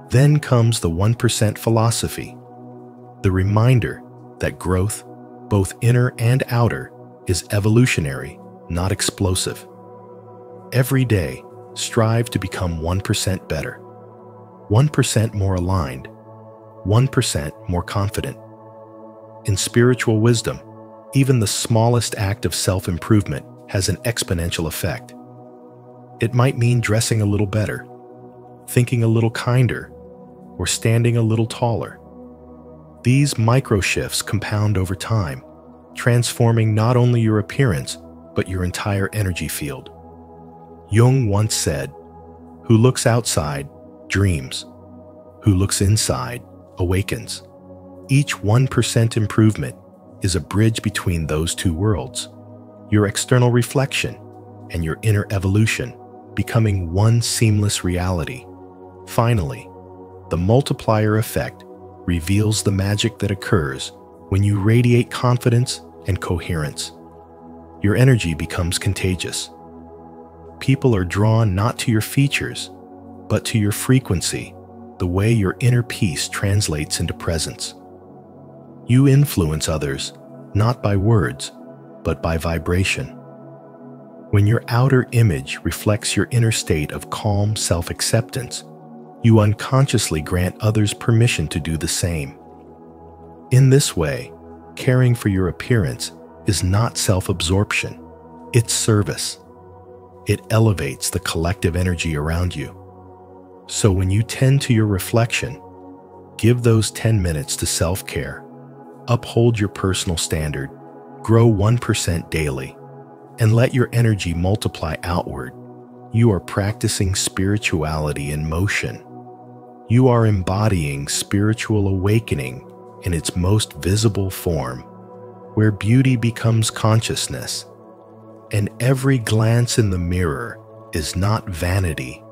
Then comes the 1% philosophy, the reminder that growth, both inner and outer, is evolutionary, not explosive. Every day, strive to become 1% better, 1% more aligned, 1% more confident. In spiritual wisdom, even the smallest act of self-improvement has an exponential effect. It might mean dressing a little better, thinking a little kinder, or standing a little taller. These micro shifts compound over time, transforming not only your appearance, but your entire energy field. Jung once said, "Who looks outside dreams. Who looks inside awakens." Each 1% improvement is a bridge between those two worlds, your external reflection and your inner evolution, becoming one seamless reality. Finally, the multiplier effect reveals the magic that occurs when you radiate confidence and coherence. Your energy becomes contagious. People are drawn not to your features, but to your frequency, the way your inner peace translates into presence. You influence others, not by words, but by vibration. When your outer image reflects your inner state of calm self-acceptance, you unconsciously grant others permission to do the same. In this way, caring for your appearance is not self-absorption, it's service. It elevates the collective energy around you. So when you tend to your reflection, give those 10 minutes to self-care, uphold your personal standard, grow 1% daily, and let your energy multiply outward. You are practicing spirituality in motion. You are embodying spiritual awakening in its most visible form, where beauty becomes consciousness, And every glance in the mirror is not vanity,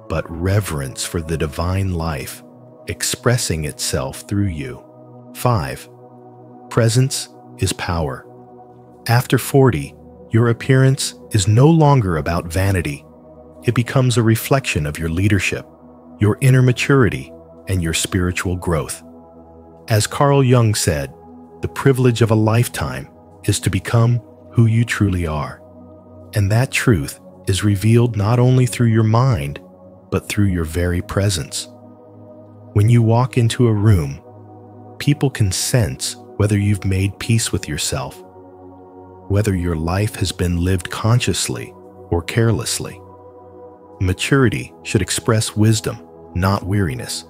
but reverence for the divine life expressing itself through you. 5. Presence is power. After 40, your appearance is no longer about vanity. It becomes a reflection of your leadership, your inner maturity, and your spiritual growth. As Carl Jung said, the privilege of a lifetime is to become who you truly are. And that truth is revealed not only through your mind, but through your very presence. When you walk into a room, people can sense whether you've made peace with yourself, whether your life has been lived consciously or carelessly. Maturity should express wisdom, not weariness.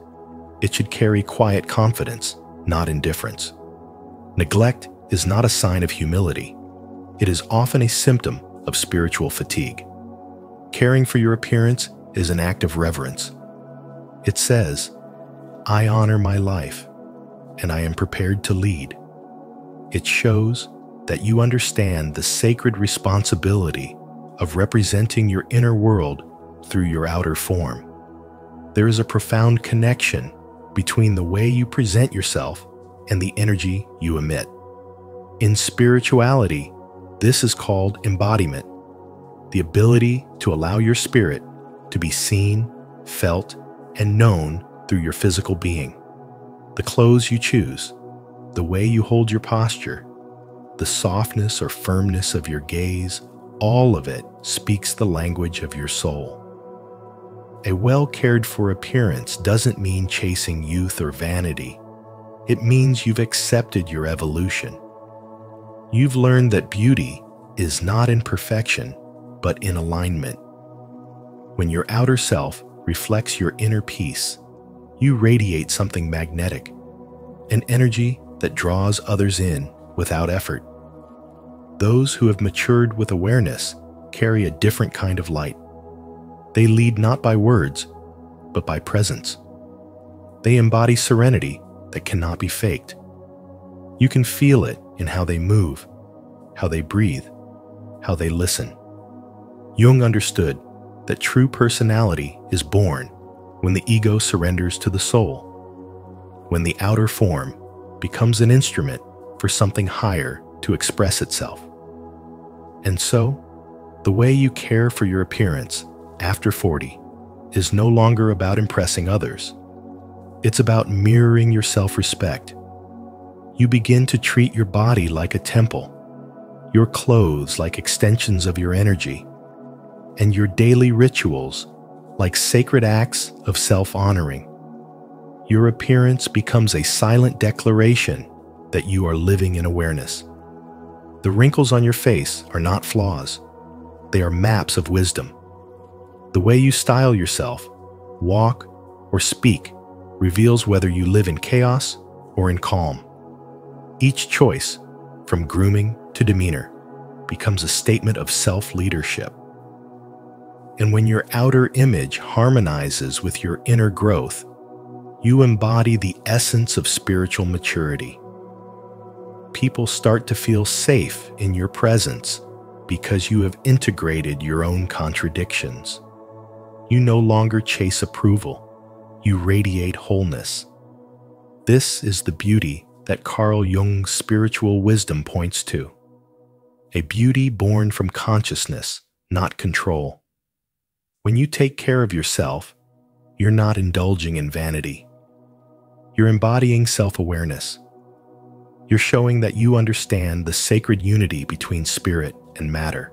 It should carry quiet confidence, not indifference. Neglect is not a sign of humility. It is often a symptom of spiritual fatigue. Caring for your appearance is an act of reverence. It says, "I honor my life, and I am prepared to lead." It shows that you understand the sacred responsibility of representing your inner world through your outer form. There is a profound connection between the way you present yourself and the energy you emit. In spirituality, this is called embodiment, the ability to allow your spirit to be seen, felt, and known through your physical being. The clothes you choose, the way you hold your posture, the softness or firmness of your gaze, all of it speaks the language of your soul. A well-cared-for appearance doesn't mean chasing youth or vanity. It means you've accepted your evolution. You've learned that beauty is not in perfection, but in alignment. When your outer self reflects your inner peace, you radiate something magnetic, an energy that draws others in without effort. Those who have matured with awareness carry a different kind of light. They lead not by words, but by presence. They embody serenity that cannot be faked. You can feel it in how they move, how they breathe, how they listen. Jung understood that true personality is born when the ego surrenders to the soul, when the outer form becomes an instrument for something higher to express itself. And so, the way you care for your appearance after 40 is no longer about impressing others. It's about mirroring your self-respect. You begin to treat your body like a temple, your clothes like extensions of your energy, and your daily rituals like sacred acts of self-honoring. Your appearance becomes a silent declaration that you are living in awareness. The wrinkles on your face are not flaws. They are maps of wisdom. The way you style yourself, walk, or speak reveals whether you live in chaos or in calm. Each choice, from grooming to demeanor, becomes a statement of self-leadership. And when your outer image harmonizes with your inner growth, you embody the essence of spiritual maturity. People start to feel safe in your presence because you have integrated your own contradictions. You no longer chase approval. You radiate wholeness. This is the beauty that Carl Jung's spiritual wisdom points to. A beauty born from consciousness, not control. When you take care of yourself, you're not indulging in vanity. You're embodying self-awareness. You're showing that you understand the sacred unity between spirit and matter.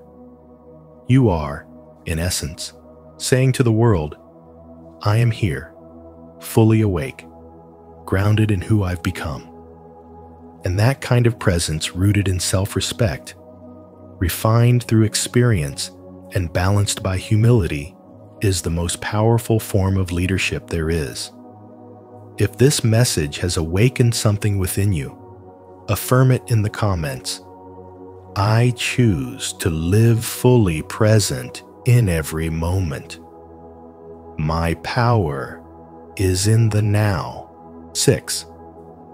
You are, in essence, saying to the world, "I am here, fully awake, grounded in who I've become." And that kind of presence rooted in self-respect, refined through experience, and balanced by humility is the most powerful form of leadership there is. If this message has awakened something within you, affirm it in the comments. I choose to live fully present in every moment. My power is in the now. 6.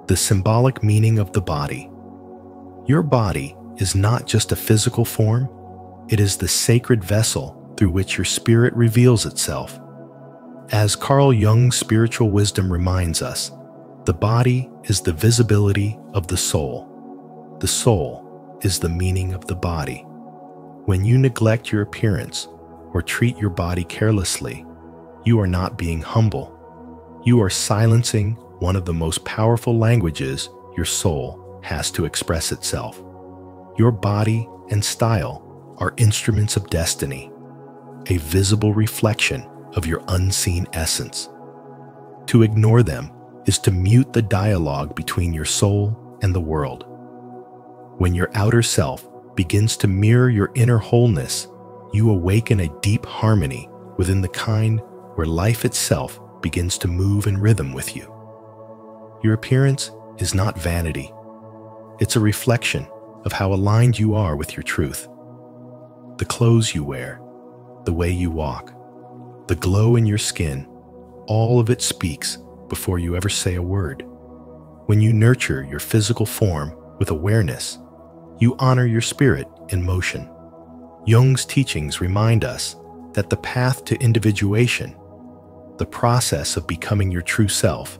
The symbolic meaning of the body. Your body is not just a physical form, It is the sacred vessel through which your spirit reveals itself. As Carl Jung's spiritual wisdom reminds us, the body is the visibility of the soul. The soul is the meaning of the body. When you neglect your appearance or treat your body carelessly, you are not being humble. You are silencing one of the most powerful languages your soul has to express itself. Your body and style are instruments of destiny, a visible reflection of your unseen essence. To ignore them is to mute the dialogue between your soul and the world. When your outer self begins to mirror your inner wholeness, you awaken a deep harmony within the kind where life itself begins to move in rhythm with you. Your appearance is not vanity. It's a reflection of how aligned you are with your truth. The clothes you wear, the way you walk, the glow in your skin, all of it speaks before you ever say a word. When you nurture your physical form with awareness, you honor your spirit in motion. Jung's teachings remind us that the path to individuation, the process of becoming your true self,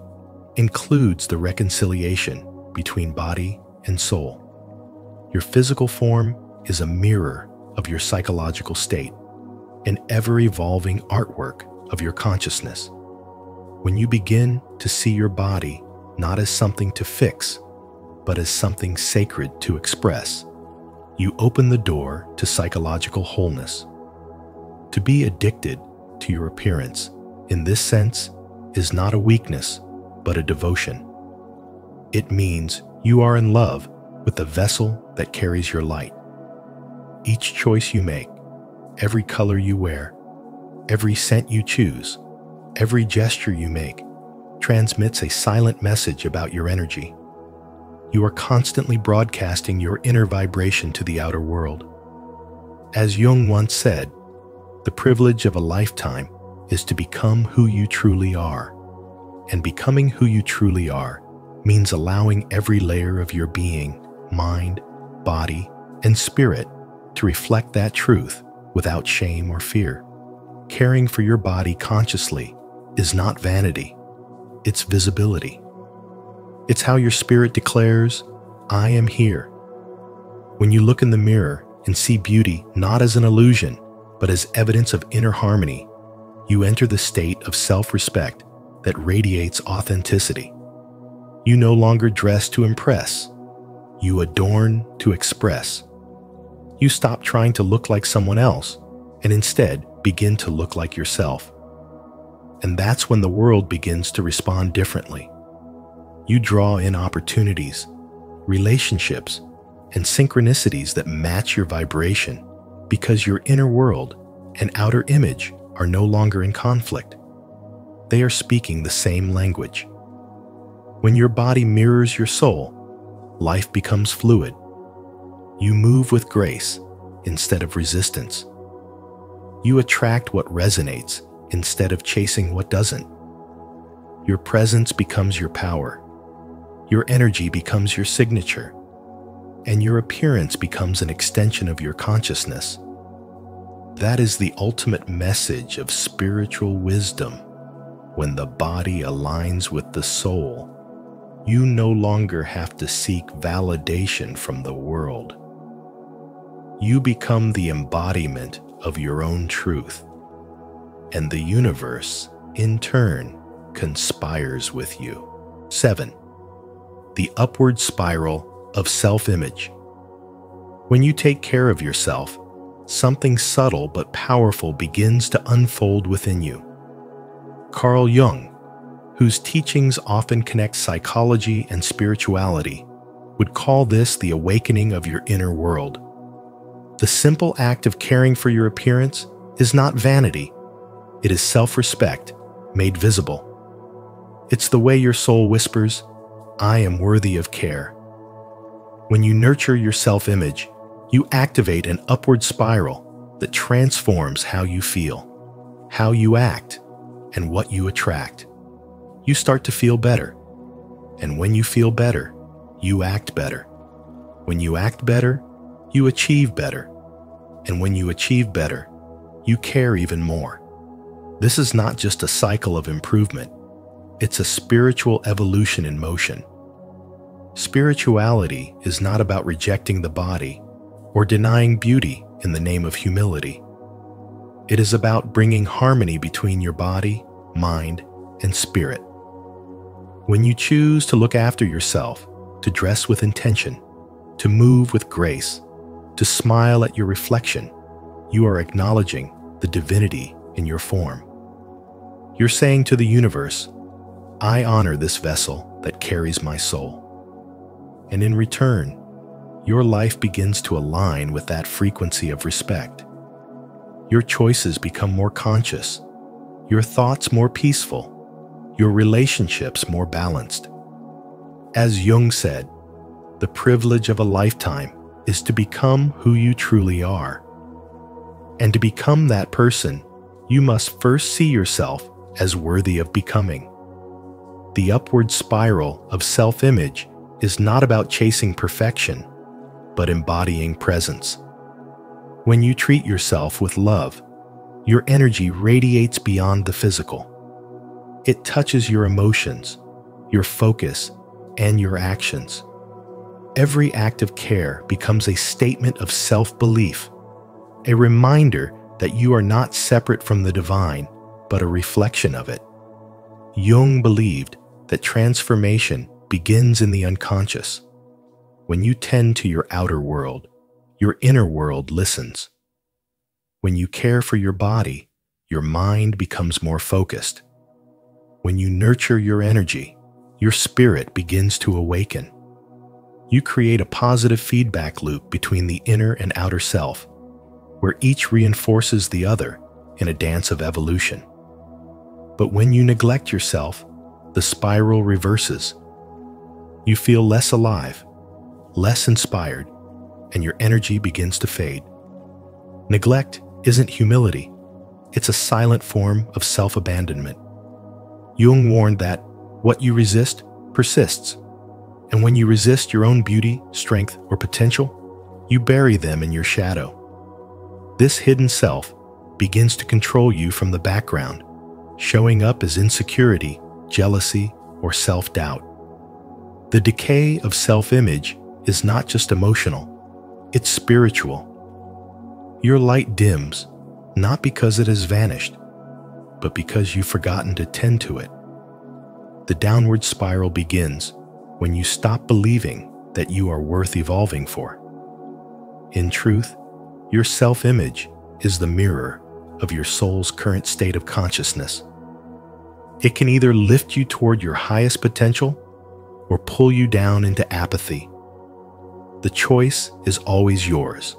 includes the reconciliation between body and soul. Your physical form is a mirror of your psychological state, an ever-evolving artwork of your consciousness. When you begin to see your body not as something to fix, but as something sacred to express, you open the door to psychological wholeness. To be addicted to your appearance, in this sense, is not a weakness, but a devotion. It means you are in love with the vessel that carries your light. Each choice you make, every color you wear, every scent you choose, every gesture you make, transmits a silent message about your energy. You are constantly broadcasting your inner vibration to the outer world. As Jung once said, the privilege of a lifetime is to become who you truly are. And becoming who you truly are means allowing every layer of your being, mind, body, and spirit to reflect that truth without shame or fear. Caring for your body consciously is not vanity, it's visibility. It's how your spirit declares, "I am here." When you look in the mirror and see beauty not as an illusion, but as evidence of inner harmony, you enter the state of self-respect that radiates authenticity. You no longer dress to impress. You adorn to express. You stop trying to look like someone else and instead begin to look like yourself. And that's when the world begins to respond differently. You draw in opportunities, relationships, and synchronicities that match your vibration because your inner world and outer image are no longer in conflict. They are speaking the same language. When your body mirrors your soul, life becomes fluid. You move with grace instead of resistance. You attract what resonates instead of chasing what doesn't. Your presence becomes your power. Your energy becomes your signature. And your appearance becomes an extension of your consciousness. That is the ultimate message of spiritual wisdom. When the body aligns with the soul, you no longer have to seek validation from the world. You become the embodiment of your own truth, and the universe, in turn, conspires with you. 7. The upward spiral of self-image. When you take care of yourself, something subtle but powerful begins to unfold within you. Carl Jung, whose teachings often connect psychology and spirituality, would call this the awakening of your inner world. The simple act of caring for your appearance is not vanity. It is self-respect made visible. It's the way your soul whispers, "I am worthy of care." When you nurture your self-image, you activate an upward spiral that transforms how you feel, how you act, and what you attract. You start to feel better. And when you feel better, you act better. When you act better, you achieve better. And when you achieve better, you care even more. This is not just a cycle of improvement. It's a spiritual evolution in motion. Spirituality is not about rejecting the body or denying beauty in the name of humility. It is about bringing harmony between your body, mind, and spirit. When you choose to look after yourself, to dress with intention, to move with grace, to smile at your reflection, you are acknowledging the divinity in your form. You're saying to the universe, I honor this vessel that carries my soul. And in return, your life begins to align with that frequency of respect. Your choices become more conscious, your thoughts more peaceful, your relationships more balanced. As Jung said, the privilege of a lifetime is to become who you truly are. And to become that person, you must first see yourself as worthy of becoming. The upward spiral of self-image is not about chasing perfection, but embodying presence. When you treat yourself with love, your energy radiates beyond the physical. It touches your emotions, your focus, and your actions. Every act of care becomes a statement of self-belief, a reminder that you are not separate from the divine, but a reflection of it. Jung believed that transformation begins in the unconscious. When you tend to your outer world, your inner world listens. When you care for your body, your mind becomes more focused. When you nurture your energy, your spirit begins to awaken. You create a positive feedback loop between the inner and outer self, where each reinforces the other in a dance of evolution. But when you neglect yourself, the spiral reverses. You feel less alive, less inspired, and your energy begins to fade. Neglect isn't humility. It's a silent form of self-abandonment. Jung warned that what you resist persists. And when you resist your own beauty, strength, or potential, you bury them in your shadow. This hidden self begins to control you from the background, showing up as insecurity, jealousy, or self-doubt. The decay of self-image is not just emotional, it's spiritual. Your light dims, not because it has vanished, but because you've forgotten to tend to it. The downward spiral begins when you stop believing that you are worth evolving for. In truth, your self-image is the mirror of your soul's current state of consciousness. It can either lift you toward your highest potential or pull you down into apathy. The choice is always yours,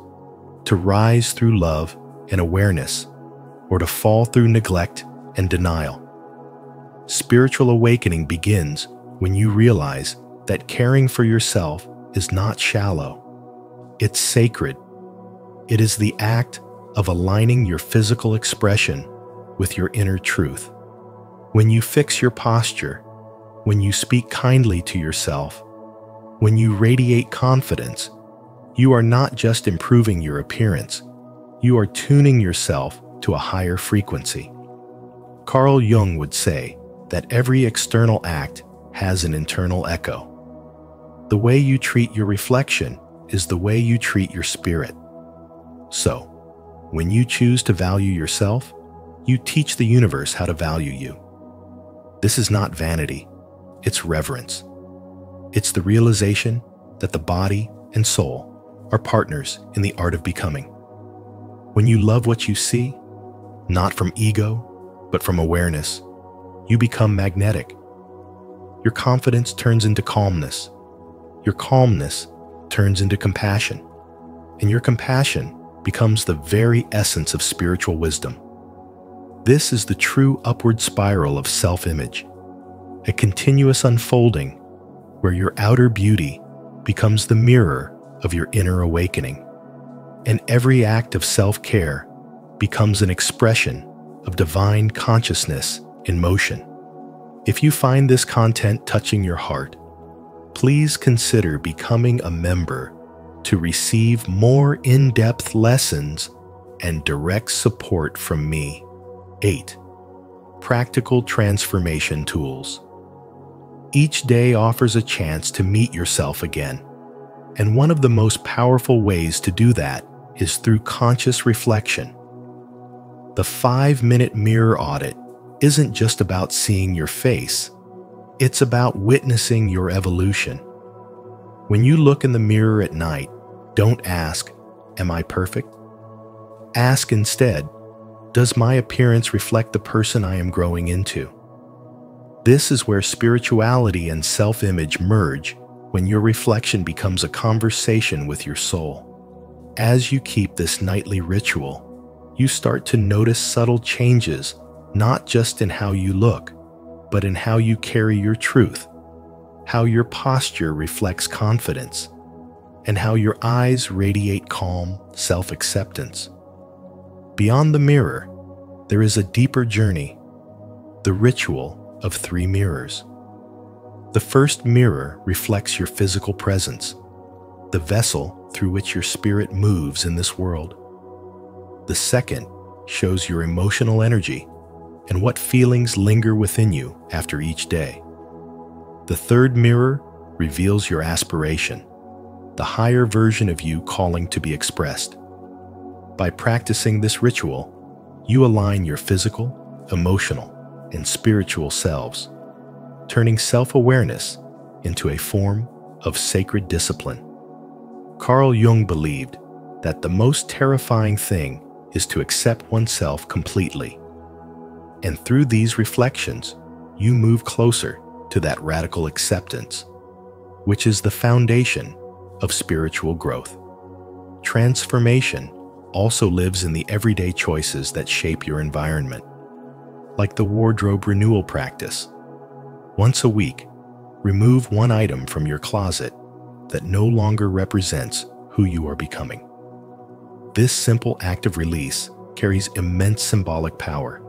to rise through love and awareness, or to fall through neglect and denial. Spiritual awakening begins when you realize that caring for yourself is not shallow. It's sacred. It is the act of aligning your physical expression with your inner truth. When you fix your posture, when you speak kindly to yourself, when you radiate confidence, you are not just improving your appearance, you are tuning yourself to a higher frequency. Carl Jung would say that every external act has an internal echo. The way you treat your reflection is the way you treat your spirit. So, when you choose to value yourself, you teach the universe how to value you. This is not vanity, it's reverence. It's the realization that the body and soul are partners in the art of becoming. When you love what you see, not from ego, but from awareness, you become magnetic. Your confidence turns into calmness. Your calmness turns into compassion. And your compassion becomes the very essence of spiritual wisdom. This is the true upward spiral of self-image, a continuous unfolding where your outer beauty becomes the mirror of your inner awakening, and every act of self-care becomes an expression of divine consciousness in motion. If you find this content touching your heart, please consider becoming a member to receive more in-depth lessons and direct support from me. 8. Practical transformation tools. Each day offers a chance to meet yourself again, and one of the most powerful ways to do that is through conscious reflection. The 5-minute mirror audit isn't just about seeing your face, it's about witnessing your evolution. When you look in the mirror at night, don't ask, "Am I perfect?" Ask instead, "Does my appearance reflect the person I am growing into?" This is where spirituality and self-image merge, when your reflection becomes a conversation with your soul. As you keep this nightly ritual, you start to notice subtle changes, not just in how you look, but in how you carry your truth, how your posture reflects confidence, and how your eyes radiate calm self-acceptance. Beyond the mirror, there is a deeper journey, the ritual of 3 mirrors. The first mirror reflects your physical presence, the vessel through which your spirit moves in this world. The second shows your emotional energy and what feelings linger within you after each day. The third mirror reveals your aspiration, the higher version of you calling to be expressed. By practicing this ritual, you align your physical, emotional, and spiritual selves, turning self-awareness into a form of sacred discipline. Carl Jung believed that the most terrifying thing is to accept oneself completely. And through these reflections, you move closer to that radical acceptance, which is the foundation of spiritual growth. Transformation also lives in the everyday choices that shape your environment, like the wardrobe renewal practice. Once a week, remove one item from your closet that no longer represents who you are becoming. This simple act of release carries immense symbolic power.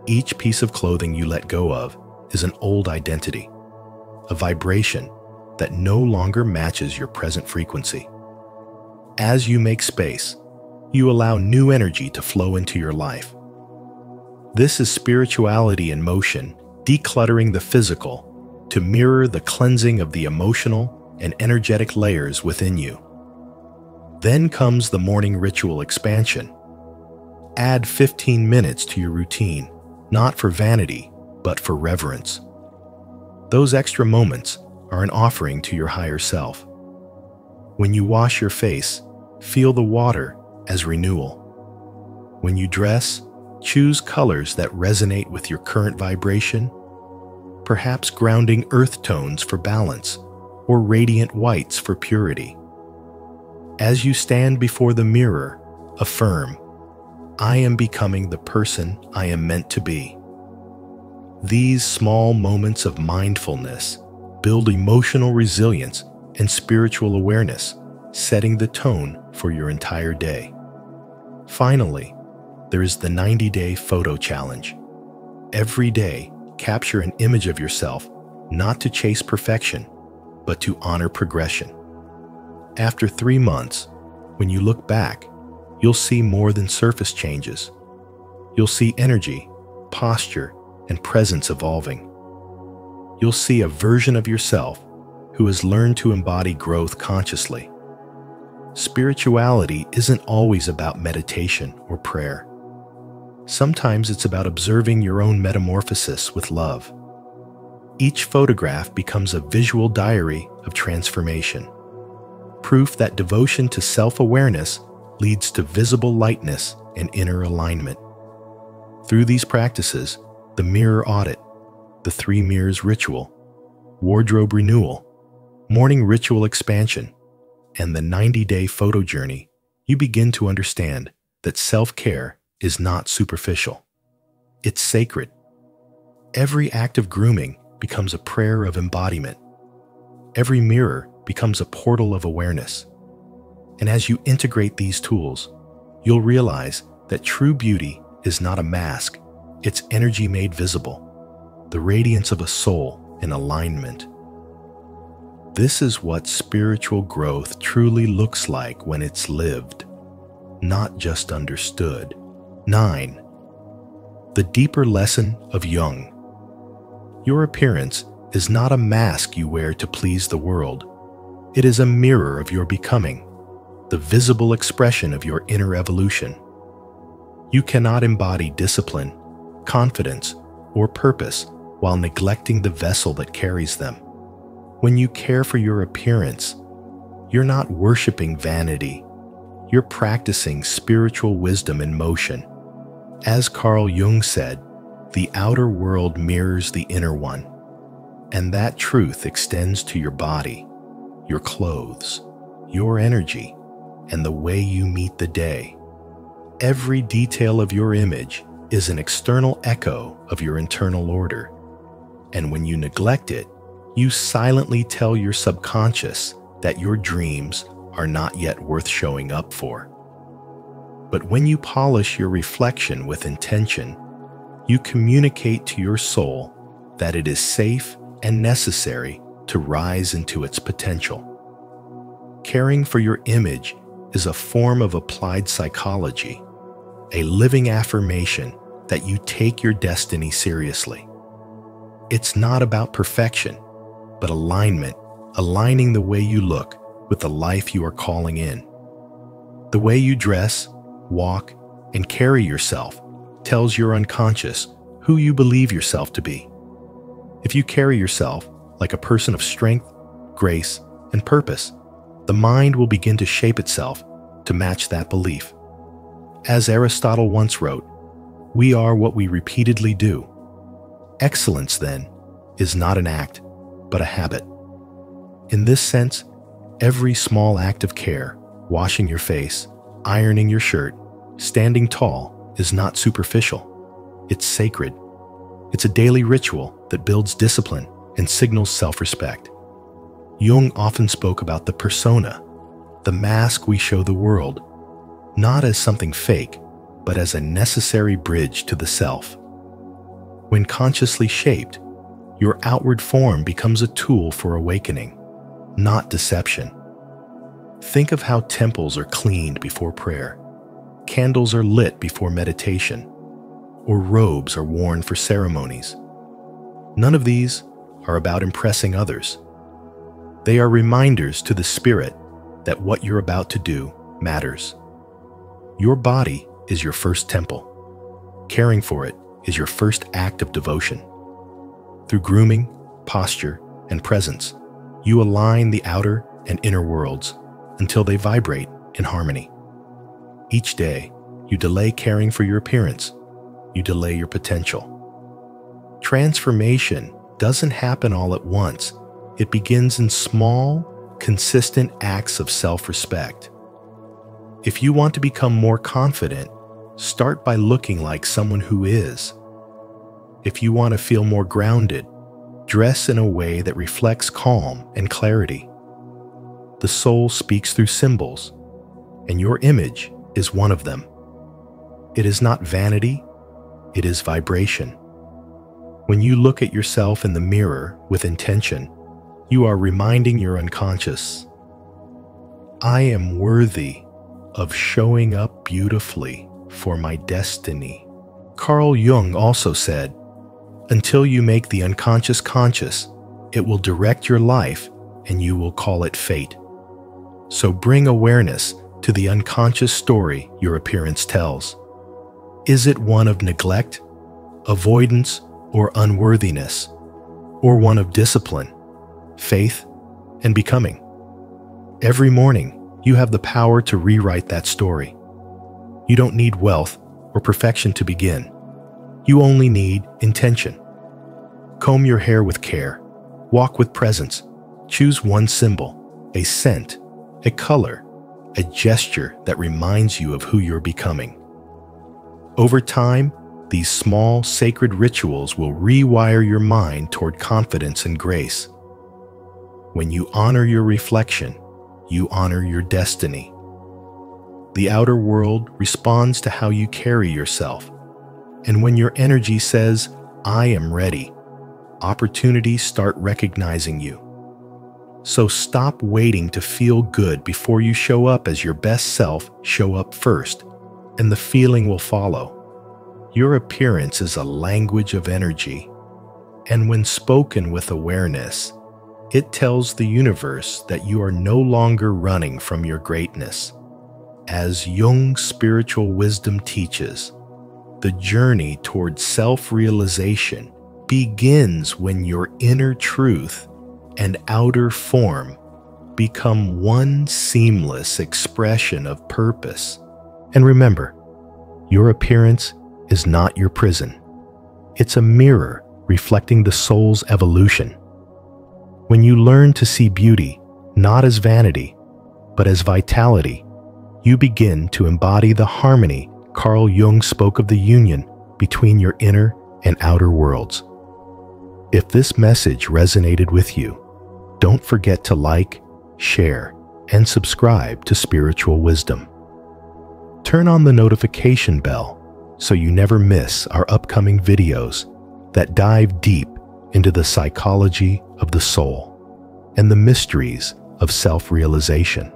Each piece of clothing you let go of is an old identity, a vibration that no longer matches your present frequency. As you make space, you allow new energy to flow into your life. This is spirituality in motion, decluttering the physical to mirror the cleansing of the emotional and energetic layers within you. Then comes the morning ritual expansion. Add 15 minutes to your routine, not for vanity, but for reverence. Those extra moments are an offering to your higher self. When you wash your face, feel the water as renewal. When you dress, choose colors that resonate with your current vibration, perhaps grounding earth tones for balance or radiant whites for purity. As you stand before the mirror, affirm, "I am becoming the person I am meant to be." These small moments of mindfulness build emotional resilience and spiritual awareness, setting the tone for your entire day. Finally, there is the 90-day photo challenge. Every day, capture an image of yourself, not to chase perfection, but to honor progression. After 3 months, when you look back, you'll see more than surface changes. You'll see energy, posture, and presence evolving. You'll see a version of yourself who has learned to embody growth consciously. Spirituality isn't always about meditation or prayer. Sometimes it's about observing your own metamorphosis with love. Each photograph becomes a visual diary of transformation, proof that devotion to self-awareness leads to visible lightness and inner alignment. Through these practices, the mirror audit, the 3 mirrors ritual, wardrobe renewal, morning ritual expansion, and the 90-day photo journey, you begin to understand that self-care is not superficial. It's sacred. Every act of grooming becomes a prayer of embodiment. Every mirror becomes a portal of awareness. And as you integrate these tools, you'll realize that true beauty is not a mask, it's energy made visible, the radiance of a soul in alignment. This is what spiritual growth truly looks like when it's lived, not just understood. 9. The deeper lesson of Jung. Your appearance is not a mask you wear to please the world. It is a mirror of your becoming, the visible expression of your inner evolution. You cannot embody discipline, confidence, or purpose while neglecting the vessel that carries them. When you care for your appearance, you're not worshiping vanity. You're practicing spiritual wisdom in motion. As Carl Jung said, the outer world mirrors the inner one, and that truth extends to your body, your clothes, your energy, and the way you meet the day. Every detail of your image is an external echo of your internal order, and when you neglect it, you silently tell your subconscious that your dreams are not yet worth showing up for. But when you polish your reflection with intention, you communicate to your soul that it is safe and necessary to rise into its potential. Caring for your image is a form of applied psychology, a living affirmation that you take your destiny seriously. It's not about perfection, but alignment, aligning the way you look with the life you are calling in. The way you dress, walk, and carry yourself tells your unconscious who you believe yourself to be. If you carry yourself like a person of strength, grace, and purpose, the mind will begin to shape itself to match that belief. As Aristotle once wrote, "We are what we repeatedly do." Excellence, then, is not an act, but a habit. In this sense, every small act of care, washing your face, ironing your shirt, standing tall, is not superficial. It's sacred. It's a daily ritual that builds discipline and signals self-respect. Jung often spoke about the persona, the mask we show the world, not as something fake, but as a necessary bridge to the self. When consciously shaped, your outward form becomes a tool for awakening, not deception. Think of how temples are cleaned before prayer, candles are lit before meditation, or robes are worn for ceremonies. None of these are about impressing others. They are reminders to the spirit that what you're about to do matters. Your body is your first temple. Caring for it is your first act of devotion. Through grooming, posture, and presence, you align the outer and inner worlds until they vibrate in harmony. Each day, you delay caring for your appearance. You delay your potential. Transformation doesn't happen all at once. It begins in small, consistent acts of self-respect. If you want to become more confident, start by looking like someone who is. If you want to feel more grounded, dress in a way that reflects calm and clarity. The soul speaks through symbols, and your image is one of them. It is not vanity, it is vibration. When you look at yourself in the mirror with intention, you are reminding your unconscious, "I am worthy of showing up beautifully for my destiny." Carl Jung also said, "Until you make the unconscious conscious, it will direct your life and you will call it fate." So bring awareness to the unconscious story your appearance tells. Is it one of neglect, avoidance, or unworthiness, or one of discipline, faith, and becoming? Every morning, you have the power to rewrite that story. You don't need wealth or perfection to begin. You only need intention. Comb your hair with care, walk with presence, choose one symbol, a scent, a color, a gesture that reminds you of who you're becoming. Over time, these small, sacred rituals will rewire your mind toward confidence and grace. When you honor your reflection, you honor your destiny. The outer world responds to how you carry yourself. And when your energy says, "I am ready," opportunities start recognizing you. So stop waiting to feel good before you show up as your best self. Show up first, and the feeling will follow. Your appearance is a language of energy, and when spoken with awareness, it tells the universe that you are no longer running from your greatness. As Jung's spiritual wisdom teaches, the journey towards self-realization begins when your inner truth and outer form become one seamless expression of purpose. And remember, your appearance is not your prison. It's a mirror reflecting the soul's evolution. When you learn to see beauty not as vanity, but as vitality, you begin to embody the harmony Carl Jung spoke of, the union between your inner and outer worlds. If this message resonated with you, don't forget to like, share, and subscribe to Spiritual Wisdom. Turn on the notification bell so you never miss our upcoming videos that dive deep into the psychology of the soul and the mysteries of self-realization.